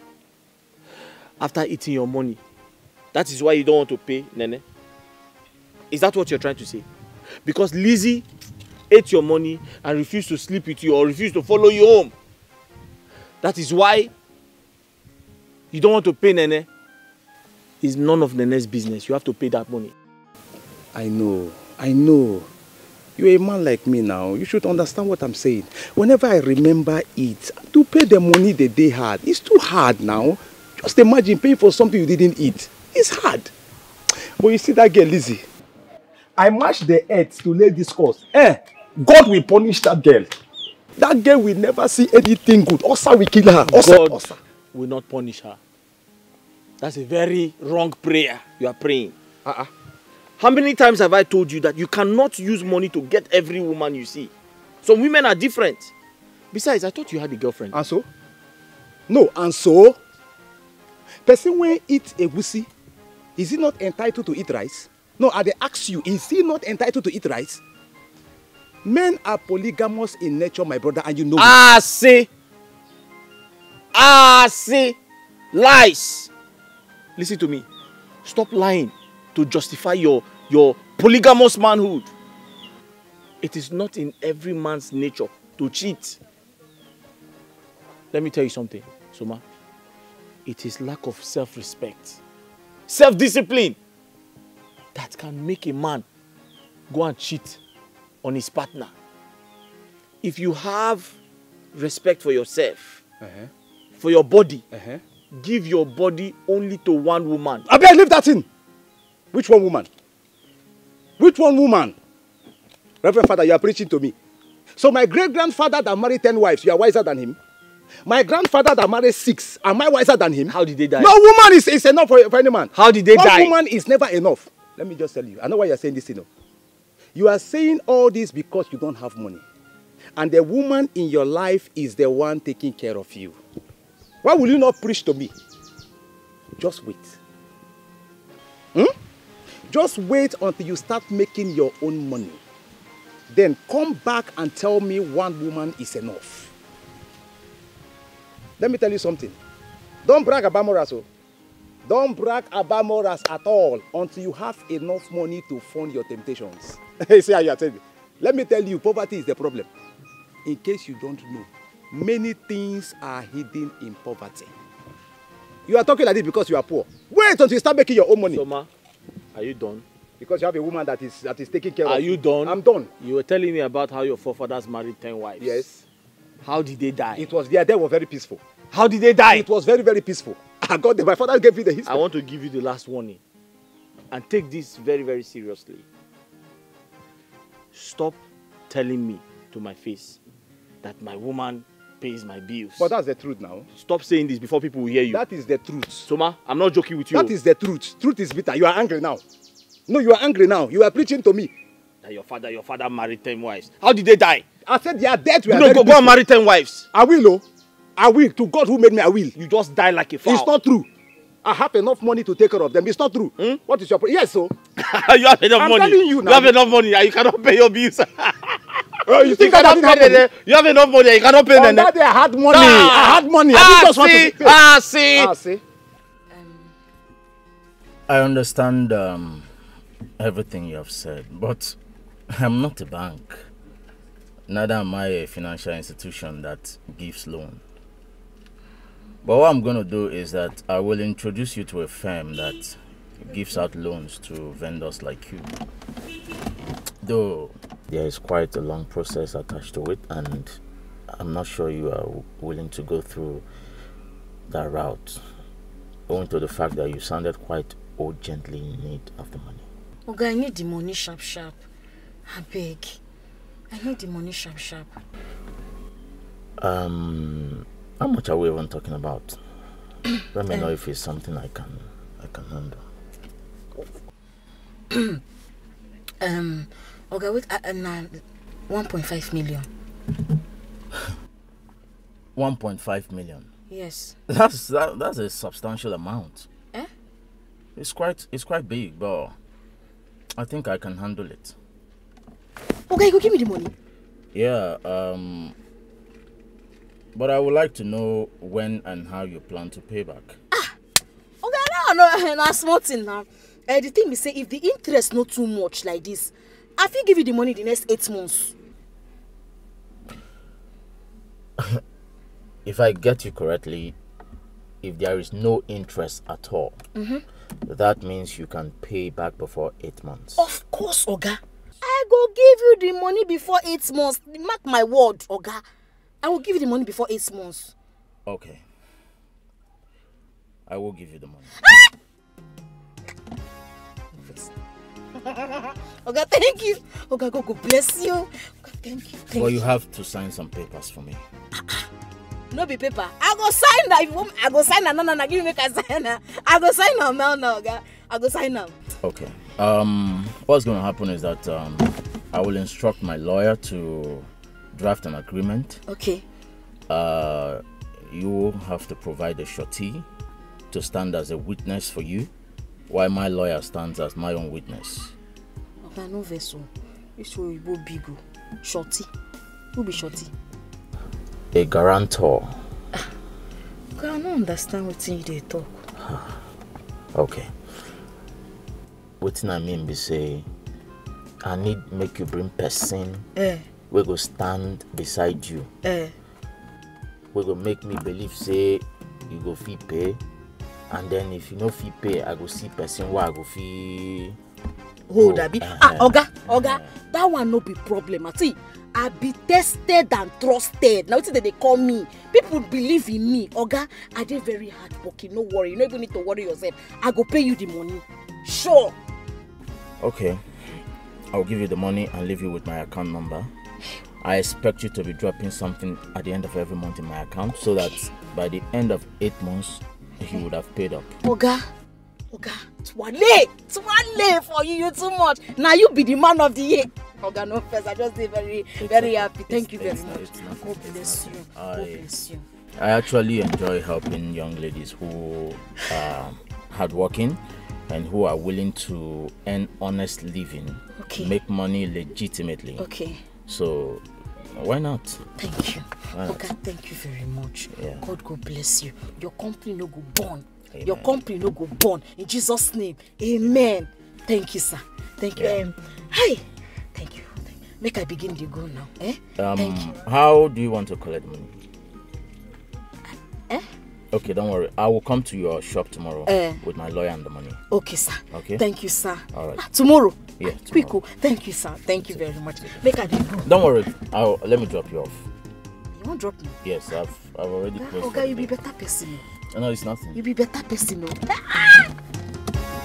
after eating your money, that is why you don't want to pay Nene? Is that what you're trying to say? Because Lizzie ate your money and refused to sleep with you or refused to follow you home, that is why you don't want to pay Nene? It's none of Nene's business. You have to pay that money. I know. You're a man like me now. You should understand what I'm saying. Whenever I remember it, to pay the money that they had, it's too hard now. Just imagine paying for something you didn't eat. It's hard. But you see that girl, Lizzie? I mashed the earth to lay this course. God will punish that girl. That girl will never see anything good. Osa will kill her. God will not punish her. That's a very wrong prayer you are praying. How many times have I told you that you cannot use money to get every woman you see? Some women are different. Besides, I thought you had a girlfriend. And so? No, and so? Person when eat egusi, is he not entitled to eat rice? No, they ask you, is he not entitled to eat rice? Men are polygamous in nature, my brother, and you know it. Lies. Listen to me. Stop lying to justify your polygamous manhood. It is not in every man's nature to cheat. Let me tell you something, Soma. It is lack of self-respect, self-discipline that can make a man go and cheat on his partner. If you have respect for yourself, for your body, give your body only to one woman. I better leave that in. Which one woman? Which one woman? Reverend Father, you are preaching to me. So my great-grandfather that married 10 wives, you are wiser than him? My grandfather that married 6, am I wiser than him? How did they die? No woman is enough for any man. How did they die? One woman is never enough. Let me just tell you. I know why you are saying this, you know. You are saying all this because you don't have money. And the woman in your life is the one taking care of you. Why will you not preach to me? Just wait. Just wait until you start making your own money. Then come back and tell me one woman is enough. Let me tell you something. Don't brag about morals. Don't brag about morals at all until you have enough money to fund your temptations. See how you are telling me. Let me tell you, poverty is the problem. In case you don't know, many things are hidden in poverty. You are talking like this because you are poor. Wait until you start making your own money. Soma, are you done? Because you have a woman that is taking care of you. Are you done? I'm done. You were telling me about how your forefathers married 10 wives. Yes. How did they die? It was their death was very peaceful. How did they die? It was very, very peaceful. I got them. My father gave me the history. I want to give you the last warning. And take this very, very seriously. Stop telling me to my face that my woman pays my bills. But that's the truth now. Stop saying this before people will hear you. That is the truth. Soma, I'm not joking with you. That is the truth. Truth is bitter. You are angry now. No, you are angry now. You are preaching to me. That your father married 10 wives. How did they die? I said they are dead. Go and marry 10 wives. I will, oh. I will. To God who made me, I will. You just die like a fowl. It's not true. I have enough money to take care of them. It's not true. What is your problem? Yes, so. You have enough money. I'm telling you now. You have enough money and you cannot pay your bills. You think I didn't have money? You have enough money and you cannot pay them. That day I had money. I had money. I just want to pay. See. I understand everything you have said, but I'm not a bank. Neither am I a financial institution that gives loan. But what I'm going to do is that I will introduce you to a firm that gives out loans to vendors like you. Though there is quite a long process attached to it, and I'm not sure you are willing to go through that route, owing to the fact that you sounded quite urgently in need of the money. Okay, I need the money sharp. I beg. I need the money sharp. How much are we even talking about? Let me know if it's something I can handle. Okay, wait, 1.5 million. 1.5 million. Yes. That's a substantial amount. It's quite big, but I think I can handle it. Okay, go give me the money. Yeah, but I would like to know when and how you plan to pay back. Okay, no, small thing now. The thing is, say if the interest not too much like this, I think give you the money the next 8 months. If I get you correctly, if there is no interest at all, that means you can pay back before 8 months. Of course, Oga. I go give you the money before 8 months. Mark my word, Oga. I will give you the money before 8 months. Okay. I will give you the money. Oga, thank you. Oga, God bless you. Oga, thank you. Well, you have to sign some papers for me. No be paper. I go sign that. If you want, I go sign that. No, give me a sign that. I go sign now, Oga. I go sign now. Okay. What's going to happen is that I will instruct my lawyer to draft an agreement. Okay. You will have to provide a surety to stand as a witness for you, while my lawyer stands as my own witness. Okay, no vessel. It's will be big. Surety. Who be surety? A guarantor. Okay, I don't understand what they talk. Okay. What I mean be say, I need make you bring person. We go stand beside you. We go make me believe say you go fee pay, and then if you no fee pay, I go see person where I go fee. Hold that be. Oga, that one no be problem. I be tested and trusted. Now they call me. People believe in me. Oga, I did very hard working. No worry. You don't even need to worry yourself. I go pay you the money. Sure. Okay. I'll give you the money and leave you with my account number. I expect you to be dropping something at the end of every month in my account so that by the end of 8 months, you would have paid up. Oga, Twale for you too much. Now you be the man of the year. Oga, no first, I just did very happy. Thank you very much. God bless you. God bless you. I actually enjoy helping young ladies who are hardworking and who are willing to earn honest living, make money legitimately. Okay. So, why not? Thank you. Okay, thank you very much. Yeah. God bless you. Your company no go burn. Amen. Your company no go burn. In Jesus' name. Amen. Thank you, sir. Thank you. Yeah. Hey. Thank you. Make I begin to go now. Thank you. How do you want to collect money? Okay, don't worry. I will come to your shop tomorrow with my lawyer and the money. Okay, sir. Okay. Thank you, sir. All right. Tomorrow? Yeah, tomorrow. Thank you, sir. Thank you very much. Make I go. Don't worry. Let me drop you off. You won't drop me. Yes, I've already closed. Okay, you be better person. No, it's nothing. You be better person, no.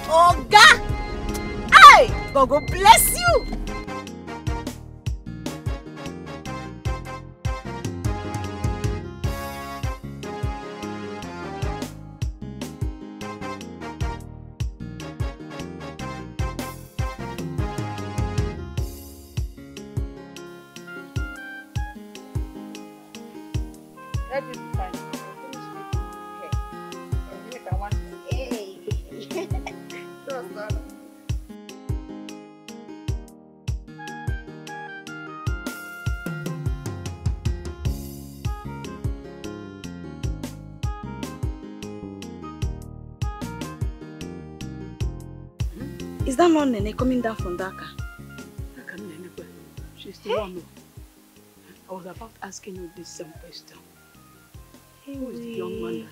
Oga! Hey! God go bless you! Is that not Nene coming down from that car? She's the one. I was about asking you this same question. Who is the young man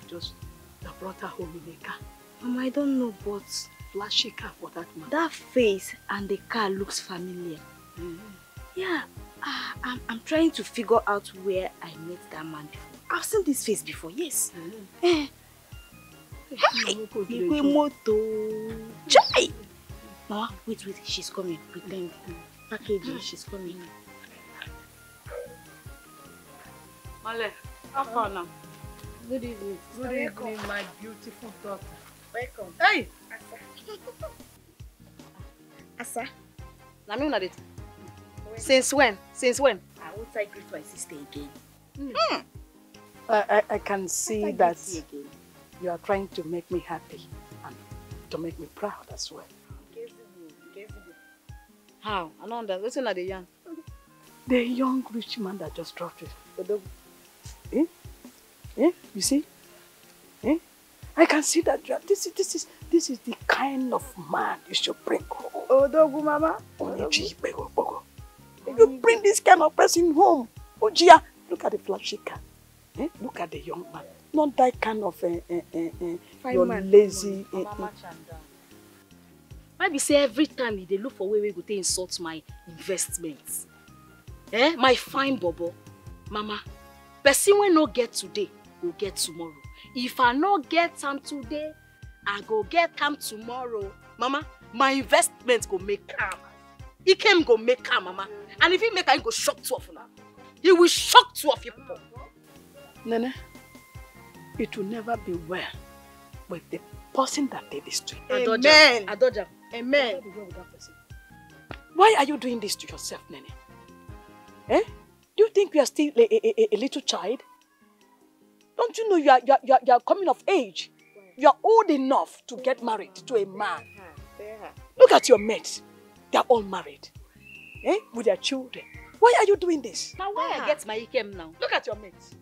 that brought her home in a car? Mama, I don't know, but flashy car for that man. That face and the car looks familiar. Yeah, I'm trying to figure out where I met that man before. I've seen this face before, yes. Hey! Chai! Mama, wait, she's coming. Pretend. Packaging, she's coming. Male, how far now? Good evening. Good evening, my beautiful daughter. Welcome. Hey! Asa. Since when? Since when? I won't I greet my sister again. I can see that you are trying to make me happy and to make me proud as well. How? I don't understand. Listen at the young. The young rich man that just dropped it. You see? I can see that this is the kind of man you should bring home. Odogu mama. You bring this kind of person home. Ojia, look at the flashy car. Look at the young man. Not that kind of lazy. Maybe say every time they look for way go to insult my investments. My fine bobo. Mama, person when no get today, will get tomorrow. If I no get time today, I go get time tomorrow. Mama, my investment go make calm. He can go make calm, mama. And if he make I go shock two of you now. He will shock two of you people. Nene, it will never be well with the person that did this to you. Amen. Adoja. Amen. Why are you doing this to yourself, Nene? Do you think you are still a little child? Don't you know you are coming of age? You are old enough to get married to a man. Look at your mates. They are all married. With their children. Why are you doing this? Now why I get my ikem now? Look at your mates.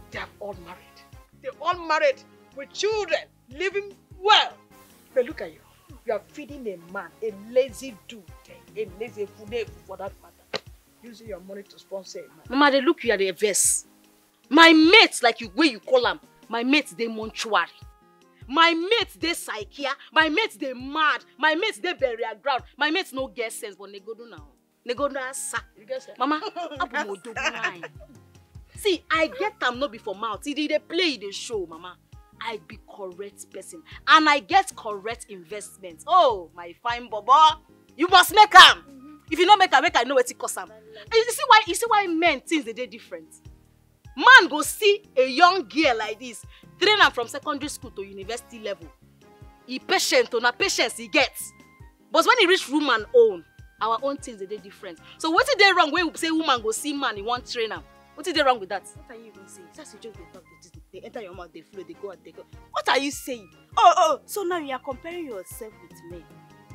They are all married. They're all married with children, living well. But look at you. You are feeding a man, a lazy dude, a lazy fool for that matter. Using your money to sponsor a man. Mama, they look you at the verse. My mates, like you where you call them, my mates they mortuary. My mates they psychia. My mates they mad. My mates they burial ground. My mates no get sense, but they go do now. They go do asa. Mama, see, I get them not before mouth. See, they play the show, mama. I be correct person. And I get correct investments. Oh, my fine bobo. You must make them. If you don't make I know what it costs them. You see why men things they different. Man go see a young girl like this, train her from secondary school to university level. He patient, or not patience he gets. But when he reach woman own, our own things they different. So what is they wrong when we say woman go see man, he want train her? What is they wrong with that? What are you even saying? That's you just they talk, they enter your mouth, they flow, they go and they go. What are you saying? Oh, so now you are comparing yourself with men.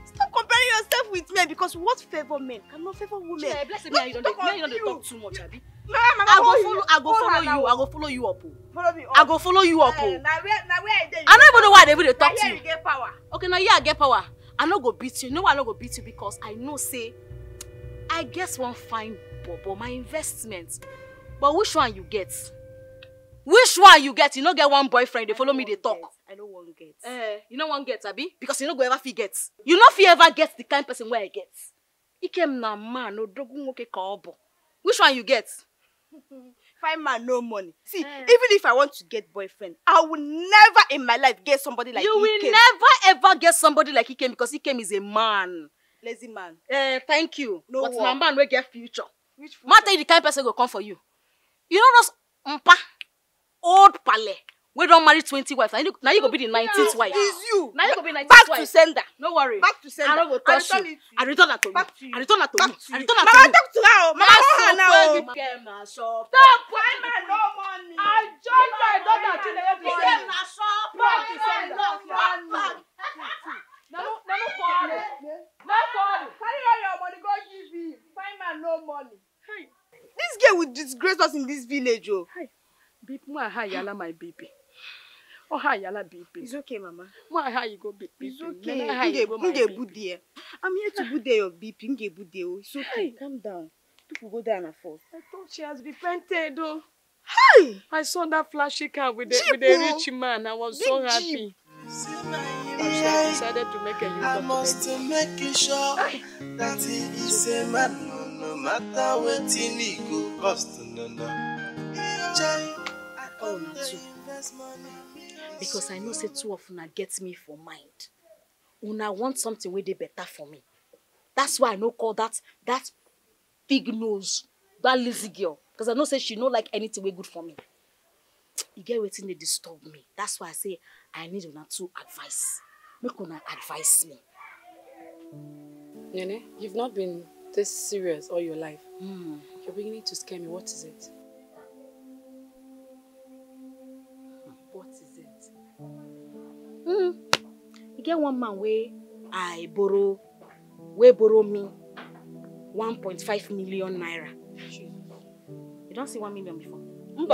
Stop comparing yourself with men because what favor men cannot favor women. Yeah, bless me, you don't talk too much, Abi. I go follow you up. Follow me up. I go follow you up. Now where I don't even know why they talk to you. You get power. Okay, now I get power. I no go beat you. No, I no go beat you because I know say I guess one fine bobo my investment. But which one you get? Which one you get? You no get one boyfriend. They follow me. They talk. I don't want to get. You no want get, Abi? Because you no go ever forget. You no fit ever get the kind person where I get. He came na man no dogun okay kabo. Which one you get? Fine man, no money. See, even if I want to get boyfriend, I will never in my life get somebody like You will Ikem. never ever get somebody like Ikem because Ikem is a man. Lazy man. Thank you. No but work. my man will get future. Which future? Man tell you the kind of person will come for you. You know those old pale. We don't marry 20 wives. Now you go be the 19th wife. It's you. Now you go be 19th Back wife. to sender. No worry. Back to sender. I don't go touch you. I return that to you. Back to you. I return that to you. Back to I you. return that Mama, to you. talk to her. Mama, hold her now. Stop. Fine man, no money. I joined my daughter to the Ikem na shop. Back to sender. No call it. No call it. Carry all your money, go give him. Fine man, no money. Hey. This girl will disgrace us in this village, oh. Hey. Beep, my baby. Oh, hi, yala baby. It's okay, Mama. Why how you go baby? It's okay. Nge bude. I'm here to bude your BP. Nge bude. It's okay. Hey. Calm down. People go down and forth. I thought she has repented, though. Hey! I saw that flashy car with the rich man. I was so happy. I decided to make a use I of must make you sure that he is a man. No matter what he go cost. Because I know say two of una get me for mind. Una want something where they better for me. That's why I no call that big nose, that lazy girl. Because I know say she no like anything way good for me. You get waiting they disturb me. That's why I say I need una to advice. Make una advise me. Nene, you've not been this serious all your life. You're beginning to scare me. What is it? What is it? You get one man where borrow me 1.5 million naira. You don't see 1 million before? You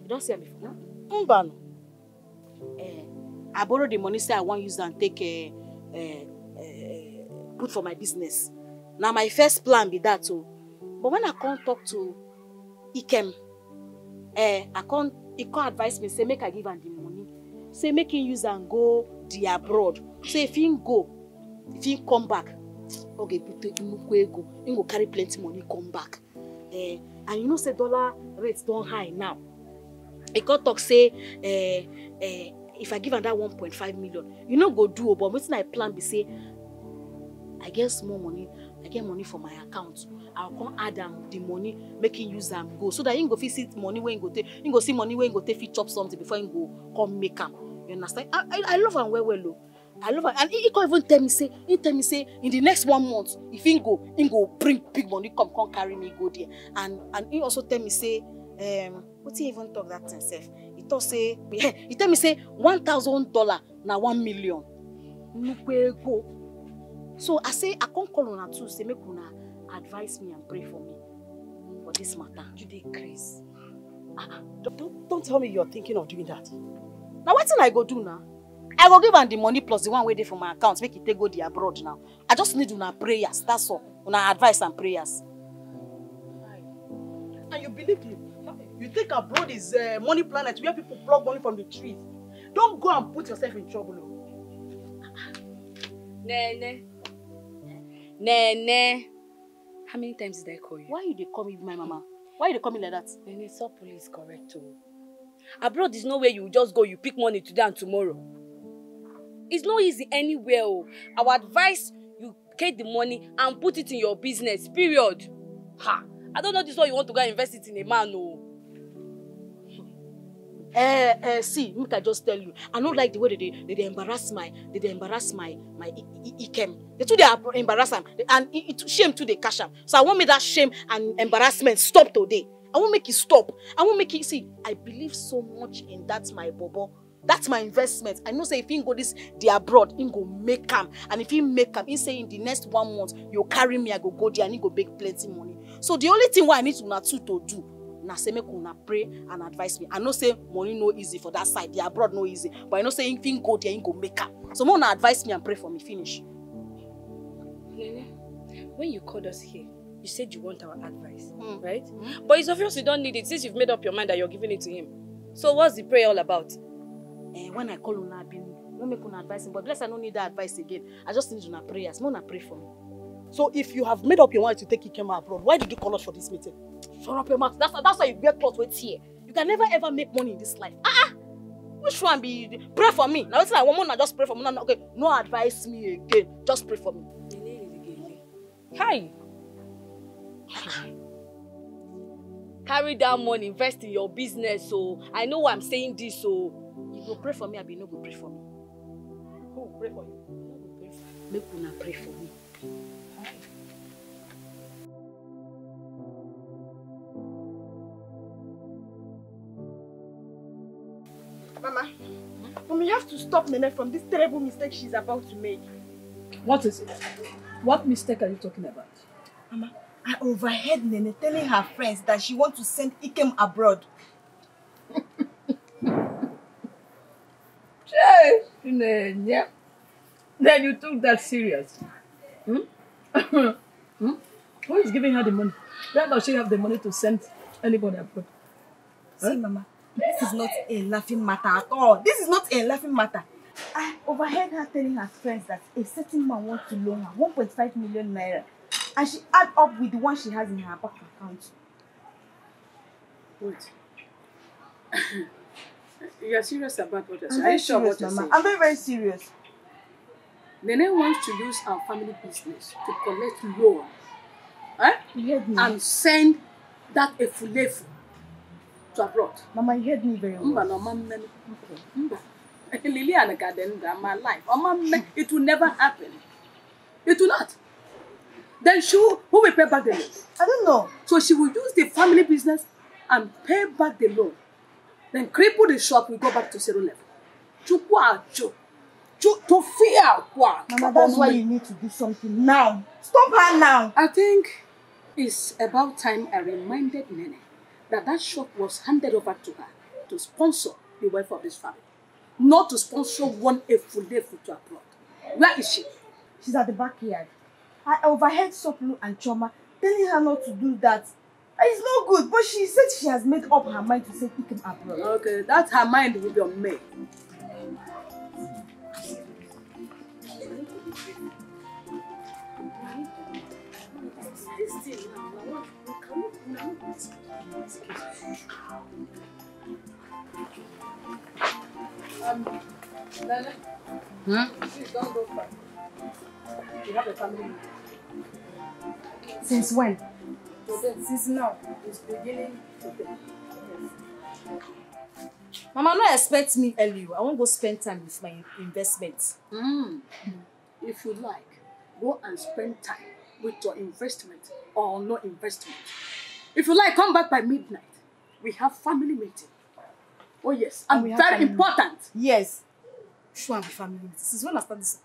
don't see it before? Mbano. I borrow the money, say I want to use and take put for my business. Now my first plan be that too. But when I can't talk to Ikem, he can't advise me, say make I give him the money. Say make him use and go the abroad. Say if he come back, okay, he go carry plenty money, come back. And you know say dollar rates don't high now. He can't talk say if I give him that 1.5 million, you know go do, but wetin I plan be say I get small money, I get money for my account. I'll come add the money, make him use them go. So that he go see money when he go take, he go see money when he go take fit chop something before he go come make him. You understand? I love him well though. I love him. And he can't even tell me say in the next 1 month, if he go bring big money, come carry me go there. And he also tell me say, what he even talk that himself? He tell me say $1,000 na 1 million. Go. So I say I can't call on her too, say make una advise me and pray for me for this matter. You decrease. Don't tell me you're thinking of doing that. Now what thing I go do now? I go give her the money plus the one waiting for my account, make it take go the abroad now. I just need una prayers, that's all. Una advice and prayers. And you believe him? You think abroad is money planet where people plug money from the trees? Don't go and put yourself in trouble. Nene. How many times did I call you? Why you they call me my mama? Why you they call me like that? Nene, Sopo is correct too. Abroad is nowhere you just go, you pick money today and tomorrow. It's not easy anywhere. Our advice, you get the money and put it in your business, period. Ha! I don't know this one you want to go and invest it in a man, no. See, make I just tell you, I don't like the way they embarrass my Ikem. They too they embarrass him, and it shame too they cash him. So I want me that shame and embarrassment stop today. I won't make it stop. I won't make it see. I believe so much in that my bobo. That's my investment. I know say if he go the abroad, he go make him, and if he make him, he say in the next 1 month you carry me, I go there and he go make plenty money. So the only thing what I need to do. Na say make una pray and advise me. I know say money no easy for that side, the abroad no easy. But I know say if you go there, you go make up. So more advise me and pray for me. Finish. Nene, when you called us here, you said you want our advice, right? But it's obvious you don't need it since you've made up your mind that you're giving it to him. So what's the prayer all about? When I call una, won't make una advice him. But bless I don't need that advice again. I just need una prayers. More pray for me. So if you have made up your mind to take Ikem abroad, why did you call us for this meeting? Shut up your mouth. That's why you wear clothes with here. You can never ever make money in this life. Which one be? Pray for me. Now, I want to just pray for me. No, okay, no advise me again. Just pray for me. Hi. Carry that money, invest in your business. So I know why I'm saying this. So you go pray for me, Abi. No go pray for me. Who pray for you? Make una pray for me. Mama, Mom, you have to stop Nene from this terrible mistake she's about to make. What is it? What mistake are you talking about? Mama, I overheard Nene telling her friends that she wants to send Ikem abroad. Yeah. Then you took that serious. Who is giving her the money? Where does she have the money to send anybody abroad? See, Mama, this is not a laughing matter at all. This is not a laughing matter. I overheard her telling her friends that a certain man wants to loan her 1.5 million naira. And she add up with the one she has in her bank account. Wait. You're serious about what you're saying? I'm very serious, Mama. I'm very, very serious. Nene wants to use our family business to collect loan. You heard me. And send that efulefu to abroad. Mama, you heard me very well. Liliana Garden, my life. It will never happen. It will not. Then who will pay back the loan? I don't know. So she will use the family business and pay back the loan. Then cripple the shop will go back to zero level. To fear. Mama, that's why you need to do something now. Stop her now. I think it's about time I reminded Nene that shop was handed over to her to sponsor the wife of this family. Not to sponsor one efulefu to abroad. Where is she? She's at the backyard. I overheard Soplu and Choma telling her not to do that. It's no good, but she said she has made up her mind to send Ikem abroad. Okay, that her mind will be on me. This thing now, Nana? Please don't go far. You have a family meeting. Since when? Today. Since now. It's beginning today. Yes. Mama, no expect me early. I won't go spend time with my investments. If you like, go and spend time with your investment or no investment. If you like, come back by midnight. We have family meeting. Oh yes, and very important. Yes. Sure, I'm family meeting. Since when I start this?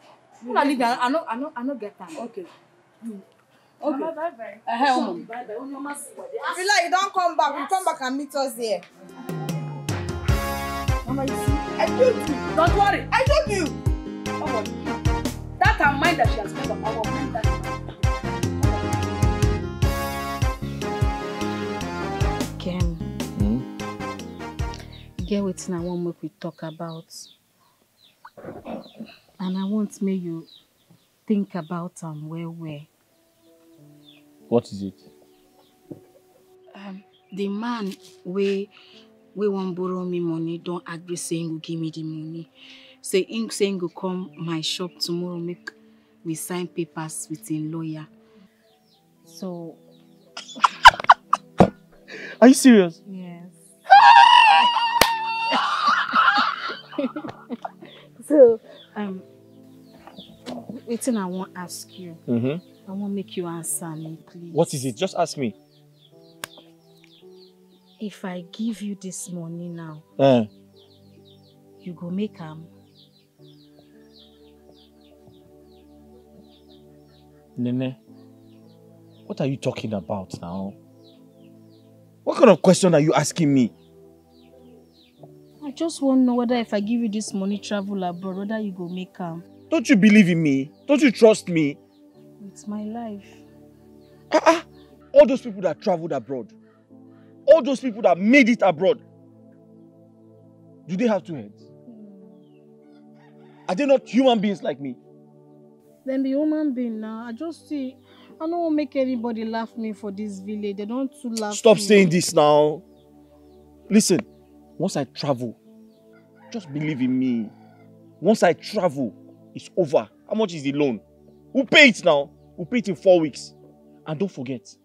When I leave, I know get time. Okay. Okay. Mama, bye-bye. Bye-bye. If you like, you don't come back. You come back and meet us there. Mama, you see? I told you. Don't worry. I told you. Come on. That her mind that she has made up, I will mind that. Ken. Get wetin I want make we talk about. And I want make you think about well. What is it? The man we wan borrow me money don't agree saying go give me the money. Saying go come my shop tomorrow make we sign papers with a lawyer. So Are you serious? yes. So wetin I wan ask you. I wan make you answer me, please. What is it? Just ask me. If I give you this money now, you go make am. Nene, what are you talking about now? What kind of question are you asking me? I just want to know whether if I give you this money, travel abroad, whether you go make am. Don't you believe in me? Don't you trust me? It's my life. All those people that traveled abroad, all those people that made it abroad, do they have two heads? Are they not human beings like me? Then be human being now. I just see. I don't want to make anybody laugh me for this village. They don't too laugh. Stop me. saying this now. Listen, once I travel, just believe in me. Once I travel, it's over. How much is the loan? We'll pay it now. We'll pay it in 4 weeks. And don't forget,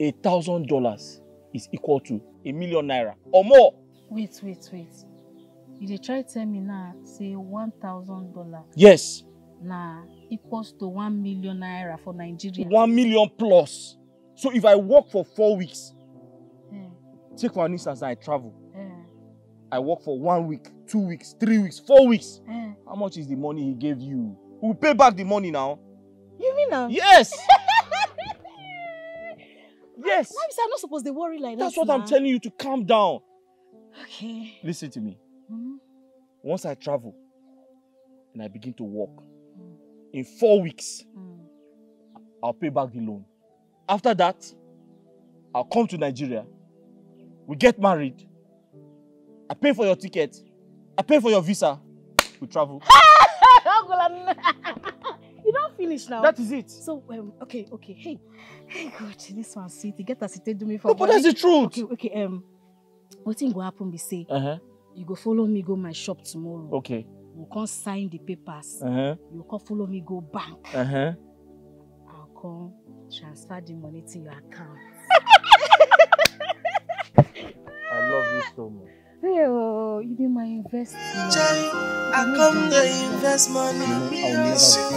$1,000 is equal to ₦1,000,000 or more. Wait. You dey try tell me now, say $1,000. Yes. Nah, equals to 1,000,000 naira for Nigeria. 1 million plus. So if I work for 4 weeks, take for instance, I travel. I work for 1 week, 2 weeks, 3 weeks, 4 weeks. How much is the money he gave you? We'll pay back the money now. You mean now? Yes. Yes. Now I'm not supposed to worry like that. That's what I'm telling you, to calm down. Okay. Listen to me. Once I travel and I begin to work, in 4 weeks, I'll pay back the loan. After that, I'll come to Nigeria. We get married. I pay for your ticket. I pay for your visa. We travel. You don't finish now. That is it. So, okay. Hey, God, this one sweet. You get us to do me for. No, but that's the truth. Okay. What thing go happen? Be say. You go follow me go my shop tomorrow. Okay. We'll come sign the papers. You come follow me go bank. I'll come transfer the money to your account. I love you so much. Hey, you be my investment. I come to invest money.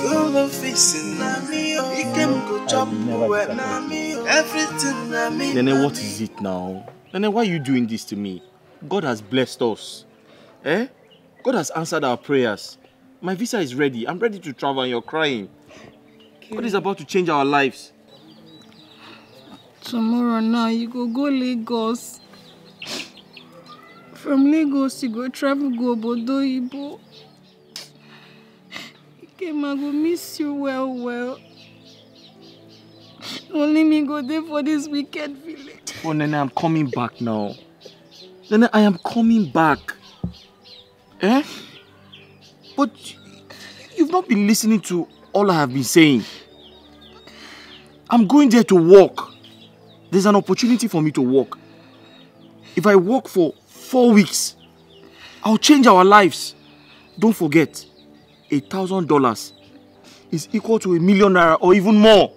Go no fixing me. You can go chop everything na me. Nene, what is it now? Nene, why are you doing this to me? God has blessed us. God has answered our prayers. My visa is ready. I'm ready to travel and you're crying. God is about to change our lives. Tomorrow now, you go Lagos. From Lagos, you go travel go Obodo Ibo. I go miss you well. Only me go there for this wicked village. Oh, Nene, I'm coming back now. Nene, I am coming back. But you've not been listening to all I have been saying. I'm going there to work. There's an opportunity for me to work. If I work for 4 weeks, I'll change our lives. Don't forget, $1,000 is equal to ₦1,000,000 or even more.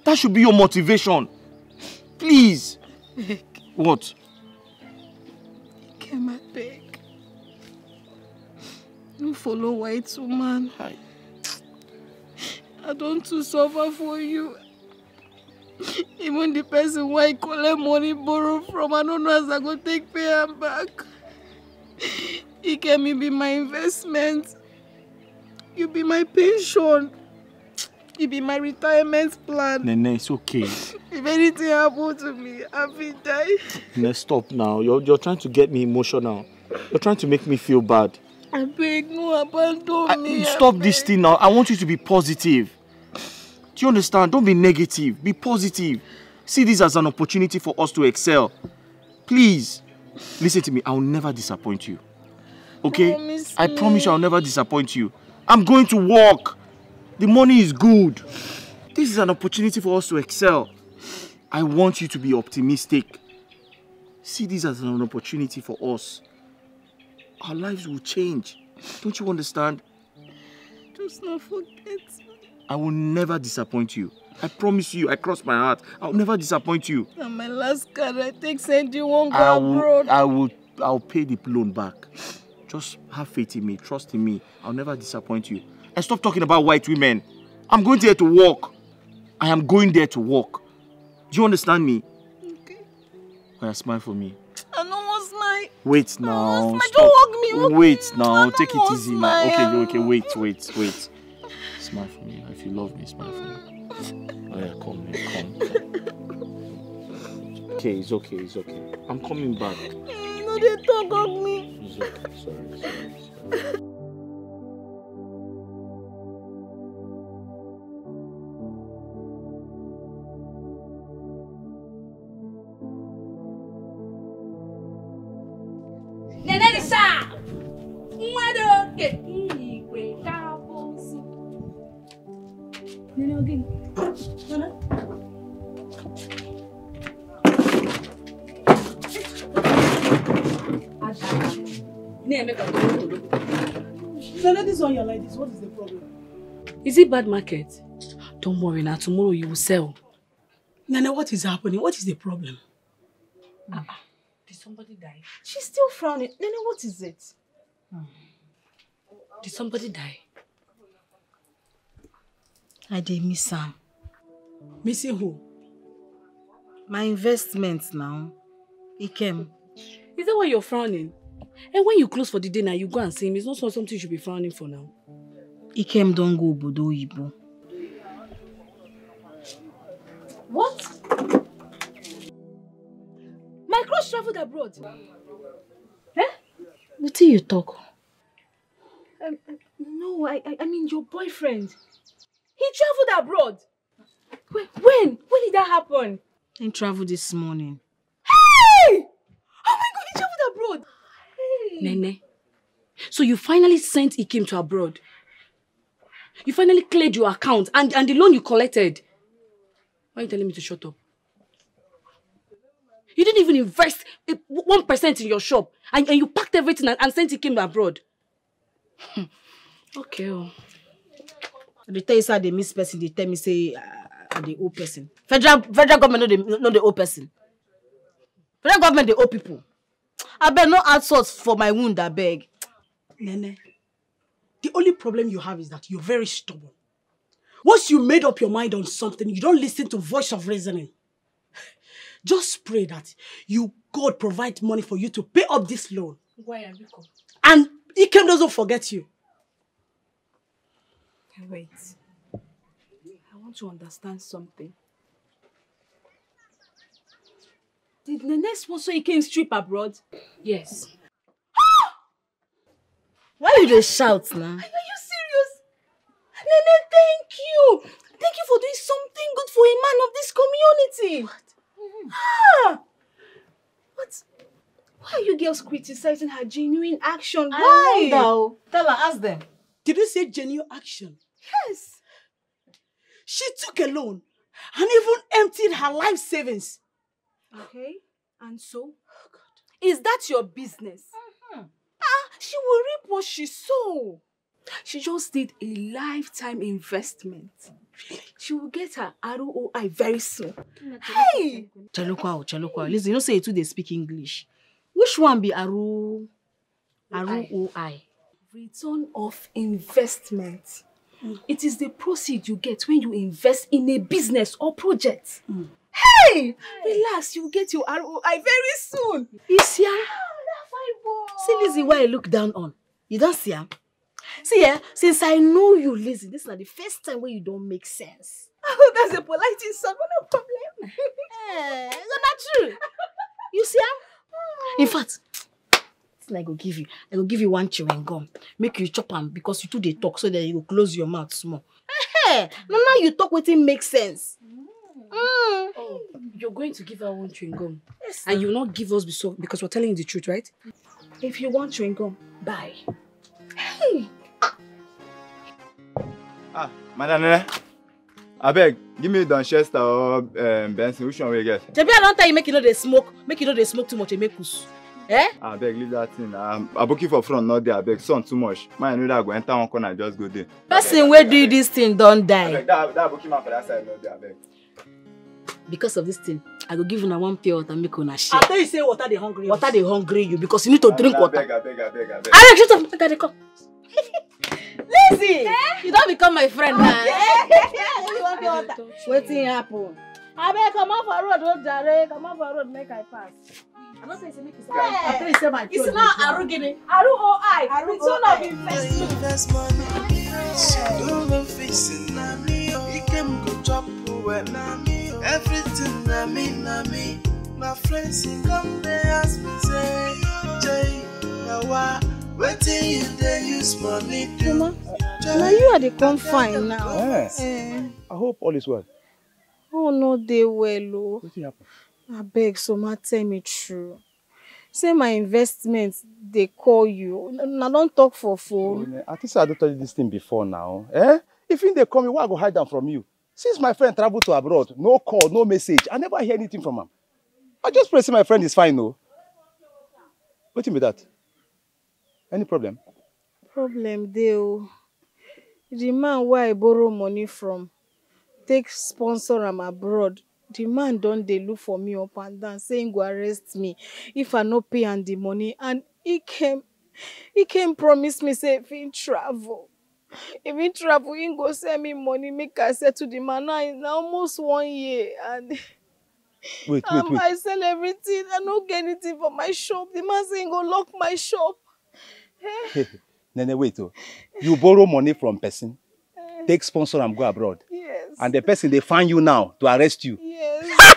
That should be your motivation. Please. What? I beg. You follow white woman. I don't to suffer for you. Even the person who I collect money borrow from, I don't know as I go take pay him back. He can be my investment. You be my pension. You be my retirement plan. Nene, it's okay. If anything happen to me, I will die. Nene, stop now. You're trying to get me emotional. You're trying to make me feel bad. I beg, no, abandon me. Stop this thing now. I want you to be positive. Do you understand? Don't be negative. Be positive. See this as an opportunity for us to excel. Please, listen to me. I will never disappoint you. Okay? I promise you I'll never disappoint you. I'm going to work. The money is good. This is an opportunity for us to excel. I want you to be optimistic. See this as an opportunity for us. Our lives will change. Don't you understand? Just not forget. I will never disappoint you. I promise you, I cross my heart. I'll never disappoint you. And my last card, I take send you one go abroad. I'll pay the loan back. Just have faith in me, trust in me. I'll never disappoint you. And stop talking about white women. I'm going there to work. I am going there to work. Do you understand me? Okay. Oh, smile for me. I don't want to smile. Wait now. Stop. Don't hug me. Wait now. Take it easy now. Okay. Wait. Smile for me. If you love me, smile for me. Oh yeah, come. Okay, it's okay. I'm coming back. No, they don't hug me. It's okay. Sorry. again. Nana. Nana, this one you're like this. What is the problem? Is it bad market? Don't worry now. Tomorrow you will sell. Nana, what is happening? What is the problem? Did somebody die? She's still frowning. Nana, what is it? Did somebody die? I did miss Sam. Missing who? My investment now. It came. Is that why you're frowning? And when you close for the day now, you go and see him. It's not something you should be frowning for now. Ikem don't go Bodo Ibo. What? My crush traveled abroad. Eh? What do you talk? No, I mean your boyfriend. He traveled abroad. When did that happen? He traveled this morning. Hey! Oh my God, he traveled abroad. Hey. Nene, so you finally sent Ikem to abroad. You finally cleared your account and the loan you collected. Why are you telling me to shut up? You didn't even invest 1% in your shop and you packed everything and sent Ikem abroad. Okay. Oh. They tell you say they miss person, they tell me say the old person. Federal government no the old person. Federal government the old people. I beg no add salt for my wound, I beg. Nene, the only problem you have is that you're very stubborn. Once you made up your mind on something, you don't listen to voice of reasoning. Just pray that God provide money for you to pay up this loan. Why are you come? And Ikem doesn't forget you. Wait. I want to understand something. Did Nene sponsor Ikem's trip abroad? Yes. Why you just shout now? Are you serious? Nene, thank you. Thank you for doing something good for a man of this community. What? What? Why are you girls criticizing her genuine action? Why? Tell her, ask them. Did you say genuine action? Yes. She took a loan and even emptied her life savings. Okay, and so? Oh God. Is that your business? She will reap what she sow. She just did a lifetime investment. Really? She will get her ROI very soon. Hey! Chalukwa. Listen, you know say you two they speak English. Which one be ROI? Return of investment. It is the proceed you get when you invest in a business or project. Hey! Relax, you'll get your ROI very soon. You see her? See Lizzie, why I look down on. You don't see her? See here, since I know you, Lizzie, this is not the first time where you don't make sense. Oh, that's a polite insult, no problem. It's not true. You see her? In fact, I go give you one chewing gum. Make you chop them because you two they talk so that you will close your mouth small. Hey, now you talk with him makes sense. Oh, you're going to give her one chewing gum. Yes, and you will not give us because we're telling you the truth, right? If you want chewing gum, buy. Hey! Madam Nene, I beg, give me Donchester or Benson. Which one will you get? Jabi, I don't tell you make you know they smoke. Make you know they smoke too much and make us. Eh? I beg, leave that thing. I'm booking for front, not there. I beg, son, too much. Man, I know that I go enter one corner and just go there. Person where do this thing don't die. I beg, that booking man for that side, not there. I beg. Because of this thing, I go give you one pure water and make you share. I tell you say water they hungry. Water they hungry you because you need to drink water. I beg. Alex, shut up! I gotta come. Lizzie, you don't become my friend now. You want pure water? Wetin happen? I beg, come off a road, don't jare. Come off a road, make I pass. I'm not saying make you say. I tell you say my children. It's not Arugini. Aru-OI. Return of investment. Invest money. Don't fix it, na me. You can go chop well, everything na me. My friends in come they ask me say, Jay, now what? Waiting you they use money do. Mama, now you are the confine now. Yes. I hope all is well. Oh no, they well. Oh. What happened? I beg, so ma tell me true. Say my investments, they call you. Now don't talk for phone. I think I don't tell you this thing before now. Eh? If they call me, why I go hide them from you? Since my friend traveled to abroad, no call, no message. I never hear anything from him. I just pray say my friend is fine, no. What do you mean that? Any problem? Problem dey. The man where I borrow money from, take sponsor am abroad. The man don dey look for me up and down, saying go arrest me if I no pay am the money. And he came promise me say if he travel, he go send me money make I settle the man. Now it's almost 1 year and Wait. I sell everything. I no get anything for my shop. The man say he go lock my shop. Nene, wait. Oh. You borrow money from person, take sponsor and go abroad. Yes. And the person, they find you now to arrest you. Yes.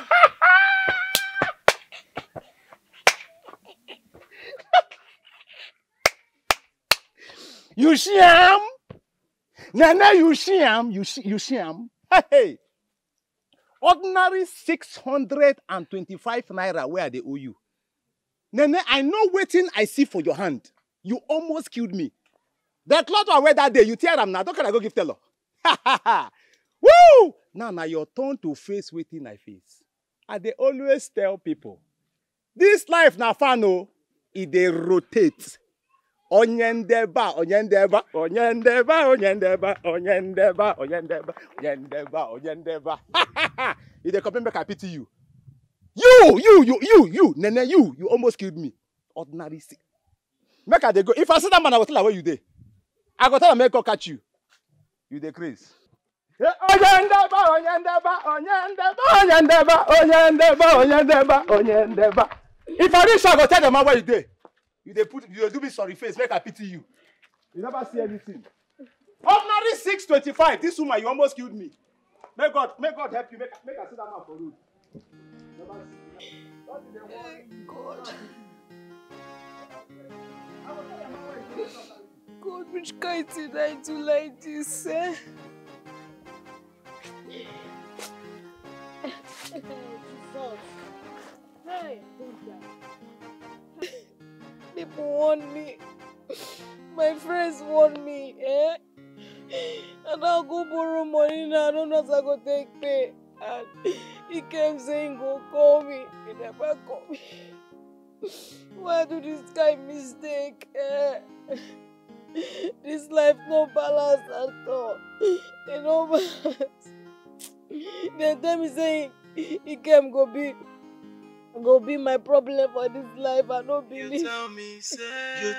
You see him? Nene, you see him? You see him? Hey! Ordinary 625 naira where they owe you. Nene, I know waiting I see for your hand. You almost killed me. That cloth I wear that day, you tear them now. Don't can I go give Taylor? Woo! Now your turn to face waiting I face. And they always tell people, this life na fun, oh, they rotate. Onyendeba. If they complain back, I pity you. You, Nene, you almost killed me. Ordinary sick. Make they go. If I see that man, I will tell her where you dey. I go tell her make her catch you. You dey craze. Onyendeba. If I reach, I go tell the man where you dey. You do me sorry face, make I pity you. You never see anything. Ordinary 625. This woman, you almost killed me. May God help you. Make I see that man for road. God. God, which kind did I do like this, eh? Hey, people want me. My friends want me, eh? And I'll go borrow money now. I don't know if I go take pay. And he came saying, go call me. He never called me. Why do this guy mistake? This life no balance at all. You know, balance. They tell me saying he came go be my problem for this life. I don't believe. You tell me say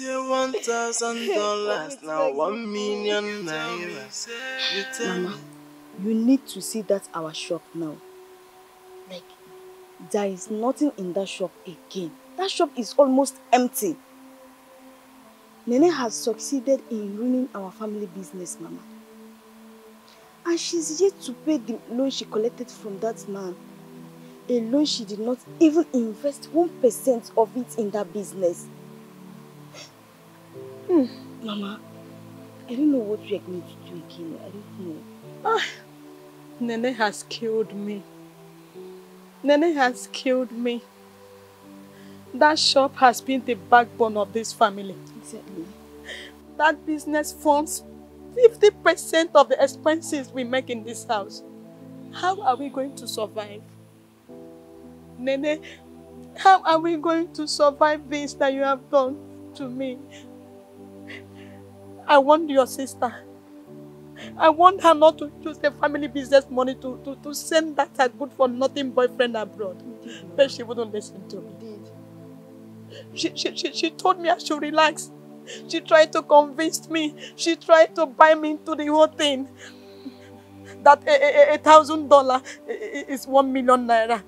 $1,000 now 1 million naira. You tell Mama, you need to see that our shop now. Like, there is nothing in that shop again. That shop is almost empty. Nene has succeeded in ruining our family business, Mama. And she's yet to pay the loan she collected from that man. A loan she did not even invest 1% of it in that business. Mama, I don't know what we are going to do again. I don't know. Nene has killed me. Nene has killed me. That shop has been the backbone of this family. Exactly. That business funds 50% of the expenses we make in this house. How are we going to survive? Nene, how are we going to survive this that you have done to me? I want your sister. I want her not to use the family business money to send that her good-for-nothing boyfriend abroad. But she wouldn't listen to me. She told me I should relax. She tried to convince me. She tried to buy me into the whole thing. That $1,000 is 1 million naira.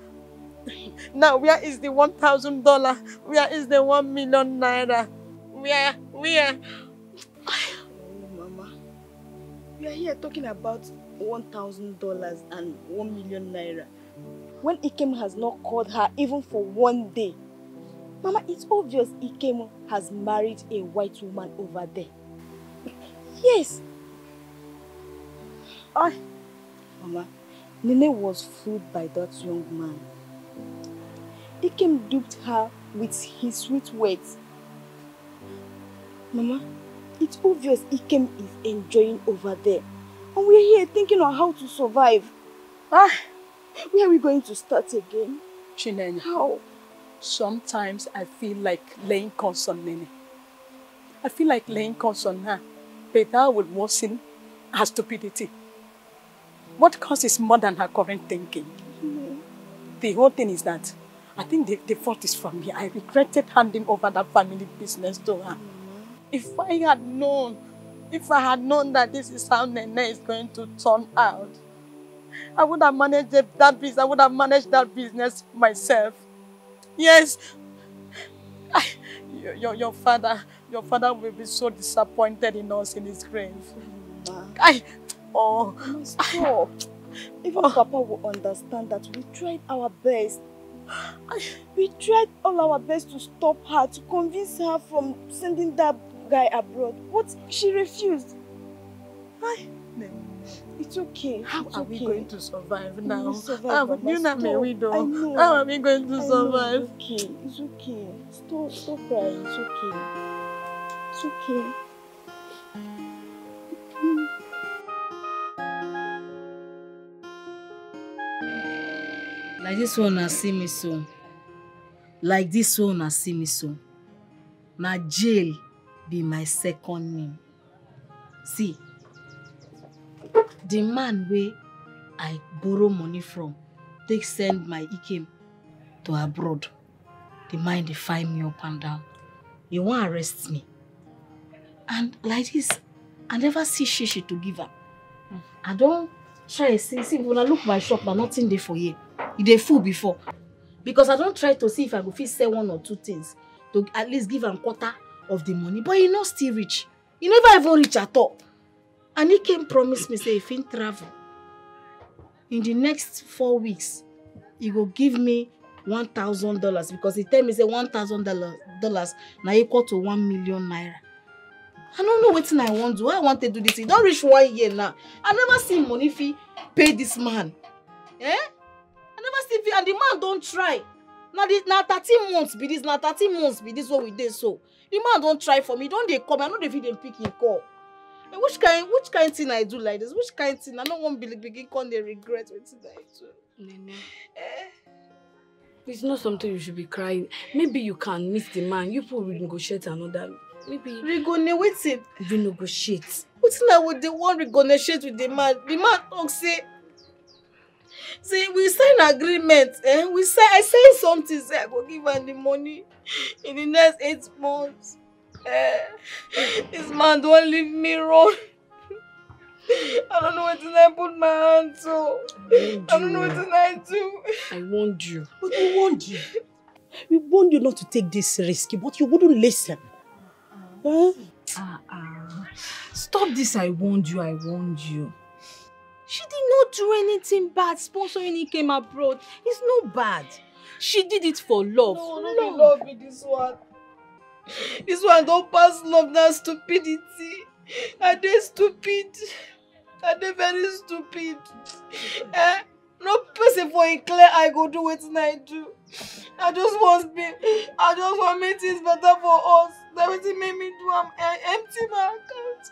Now, where is the $1,000? Where is the 1 million naira? Where? Mama, we are here talking about $1,000 and 1 million naira. When Ikem has not called her even for 1 day. Mama, it's obvious Ikem has married a white woman over there. Yes. Mama, Nene was fooled by that young man. Ikem duped her with his sweet words. Mama, it's obvious Ikem is enjoying over there. And we're here thinking on how to survive. Where are we going to start again? Chinenye. How? Sometimes I feel like laying curse on Nene. I feel like laying curse on her, but that will worsen her stupidity. What causes more than her current thinking? The whole thing is that I think the fault is from me. I regretted handing over that family business to her. If I had known that this is how Nene is going to turn out, I would have managed that business. I would have managed that business myself. Yes. Your father will be so disappointed in us in his grave. Stop. Even Papa will understand that we tried our best. We tried all our best to stop her, to convince her from sending that guy abroad. But she refused. It's okay. How are we going to survive now? We'll survive, How are we going to survive? It's okay. Stop crying. It's okay. It's okay. Like this one, I see me so. Like this one, I see me so. Na jail be my second name. See, the man where I borrow money from, they send my Ikem to abroad. The man they find me up and down. You want to arrest me. And like this, I never see shishi to give her. I don't try to see when I look my shop, but nothing there for you. They full before. Because I don't try to see if I go fit sell 1 or 2 things to at least give him quarter of the money. But he not still rich. He never even reach at all. And he came promise me, say, if he travel, in the next 4 weeks, he go give me $1,000 because he tell me, say, $1,000 now equal to 1 million naira. I don't know what I want to do. I want to do this. He don't reach 1 year now. I never see money if he pay this man. Eh? I never see, and the man don't try. Now 13 months be this, now 13 months be this what we did so. The man don't try for me. Don't they come? I know they feed them pick him call. And which kind thing I do like this? Which kind thing? I don't want to begin con they regret what I do. Nene. It's not something you should be crying. Maybe you can meet the man. You people will negotiate another. Maybe Renegotiate. Renegotiate. What's now with the one renegotiate with the man? The man talk say we sign agreement. I say something. Say I go give her the money in the next 8 months. This man don't leave me run. I don't know what I put my hand to. I don't know what I do. I warned you. But we warned you. We warned you not to take this risk, but you wouldn't listen. Stop this, I warned you. She did not do anything bad. Sponsoring he came abroad. It's not bad. She did it for love. No, love me this one. This one don't pass love, now stupidity. Are they stupid? Are they very stupid? No person for a clear I go do what I do. I just want make things better for us. Everything made me do. I'm empty my account.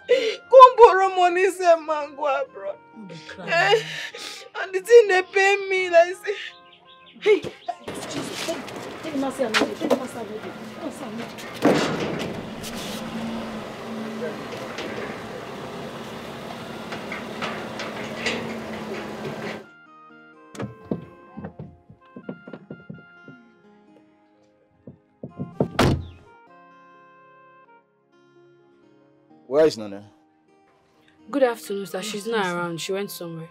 Come borrow money, say man go abroad. And the thing they pay me, like say, hey, Jesus, take the master away. Take the master away. Where is Nana? Good afternoon, sir. She's not around. She went somewhere.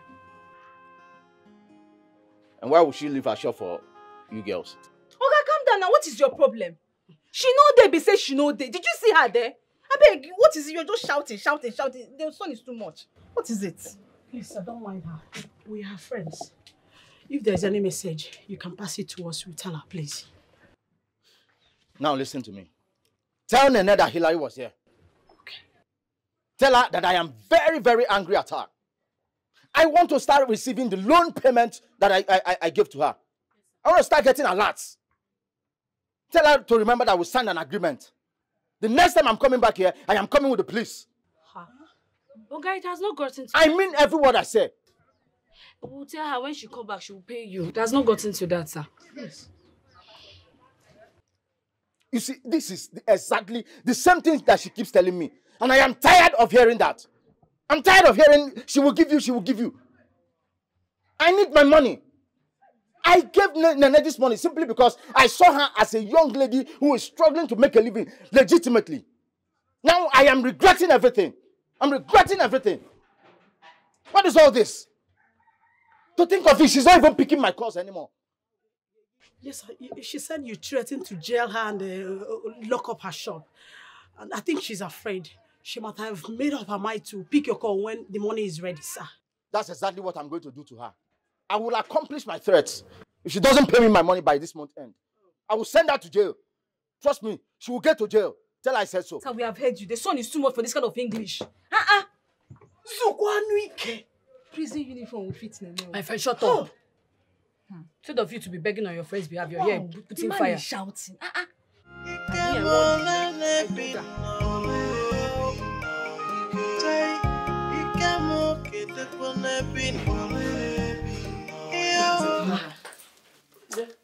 And why would she leave her shop for you girls? Okay, calm down now. What is your problem? She know there, be say she know there. Did you see her there? I beg, what is it? You're just shouting. The sun is too much. What is it? Please, sir, don't mind her. We are friends. If there's any message, you can pass it to us. We'll tell her, please. Now listen to me. Tell Nene that Hilary was here. Okay. Tell her that I am very, very angry at her. I want to start receiving the loan payment that I gave to her. I want to start getting alerts. Tell her to remember that we signed an agreement. The next time I'm coming back here, I am coming with the police. Huh? Oga, it has not gotten to I mean every word I say. We'll tell her when she comes back, she will pay you. It has not gotten to that, sir. Yes. You see, this is exactly the same thing that she keeps telling me. And I am tired of hearing that. I'm tired of hearing she will give you, she will give you. I need my money. I gave Nene this money simply because I saw her as a young lady who is struggling to make a living legitimately. Now I am regretting everything. I'm regretting everything. What is all this? To think of it, she's not even picking my calls anymore. Yes, she said you threatened to jail her and lock up her shop. And I think she's afraid. She might have made up her mind to pick your call when the money is ready, sir. That's exactly what I'm going to do to her. I will accomplish my threats. If she doesn't pay me my money by this month end, I will send her to jail. Trust me, she will get to jail. Tell her I said so. Sir, we have heard you. The son is too much for this kind of English. Prison uniform will fit Nene. My friend, shut up. Instead of you to be begging on your friend's behalf, you're here putting fire. The man is shouting.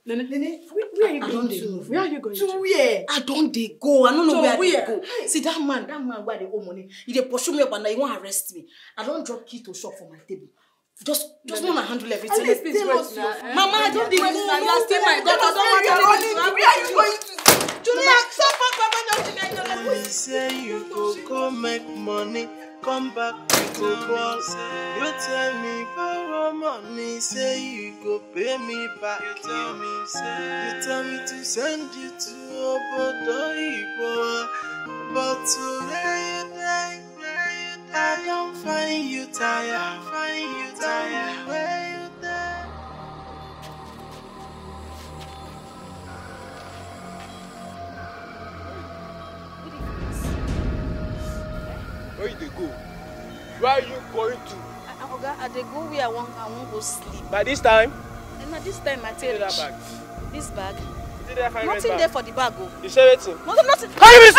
Nene, where are you going to? Where are you going to? Where? I don't they go. I don't know where they go. See that man where they owe money. He dey pursue me up and he won't arrest me. I don't drop key to shop for my table. Just wanna handle everything. Mama, I don't think you are still my daughter. I don't want to. Where are you going to? Julia, stop, Mama. You say you go make money. Come back, we go ball. You tell me borrow money, say you go pay me back. You tell me to send you to Obodo Ibo, but today you die. I don't find you tired. Where you there? Where you dey go? Where are you going to? Oga, I dey go where I won't go sleep. By this time? And at this time, I tell you. That bag. This bag? Nothing there for the bag. Oh. You say anything? Nothing. How you miss?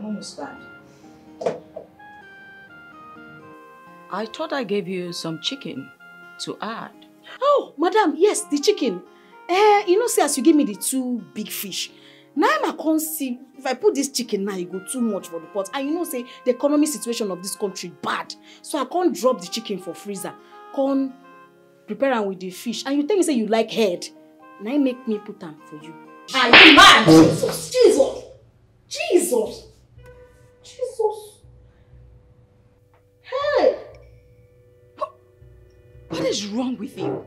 Understand. I thought I gave you some chicken to add. Oh, madam, yes, the chicken. You know, see, as you give me the 2 big fish. Now I can't see if I put this chicken now, it go too much for the pot. And you know, say the economic situation of this country bad. So I can't drop the chicken for freezer. Can't prepare them with the fish. And you tell me say you like head. Now make me put them for you. Are you mad? Jesus! Jesus! Jesus! Jesus! Hey! What is wrong with you?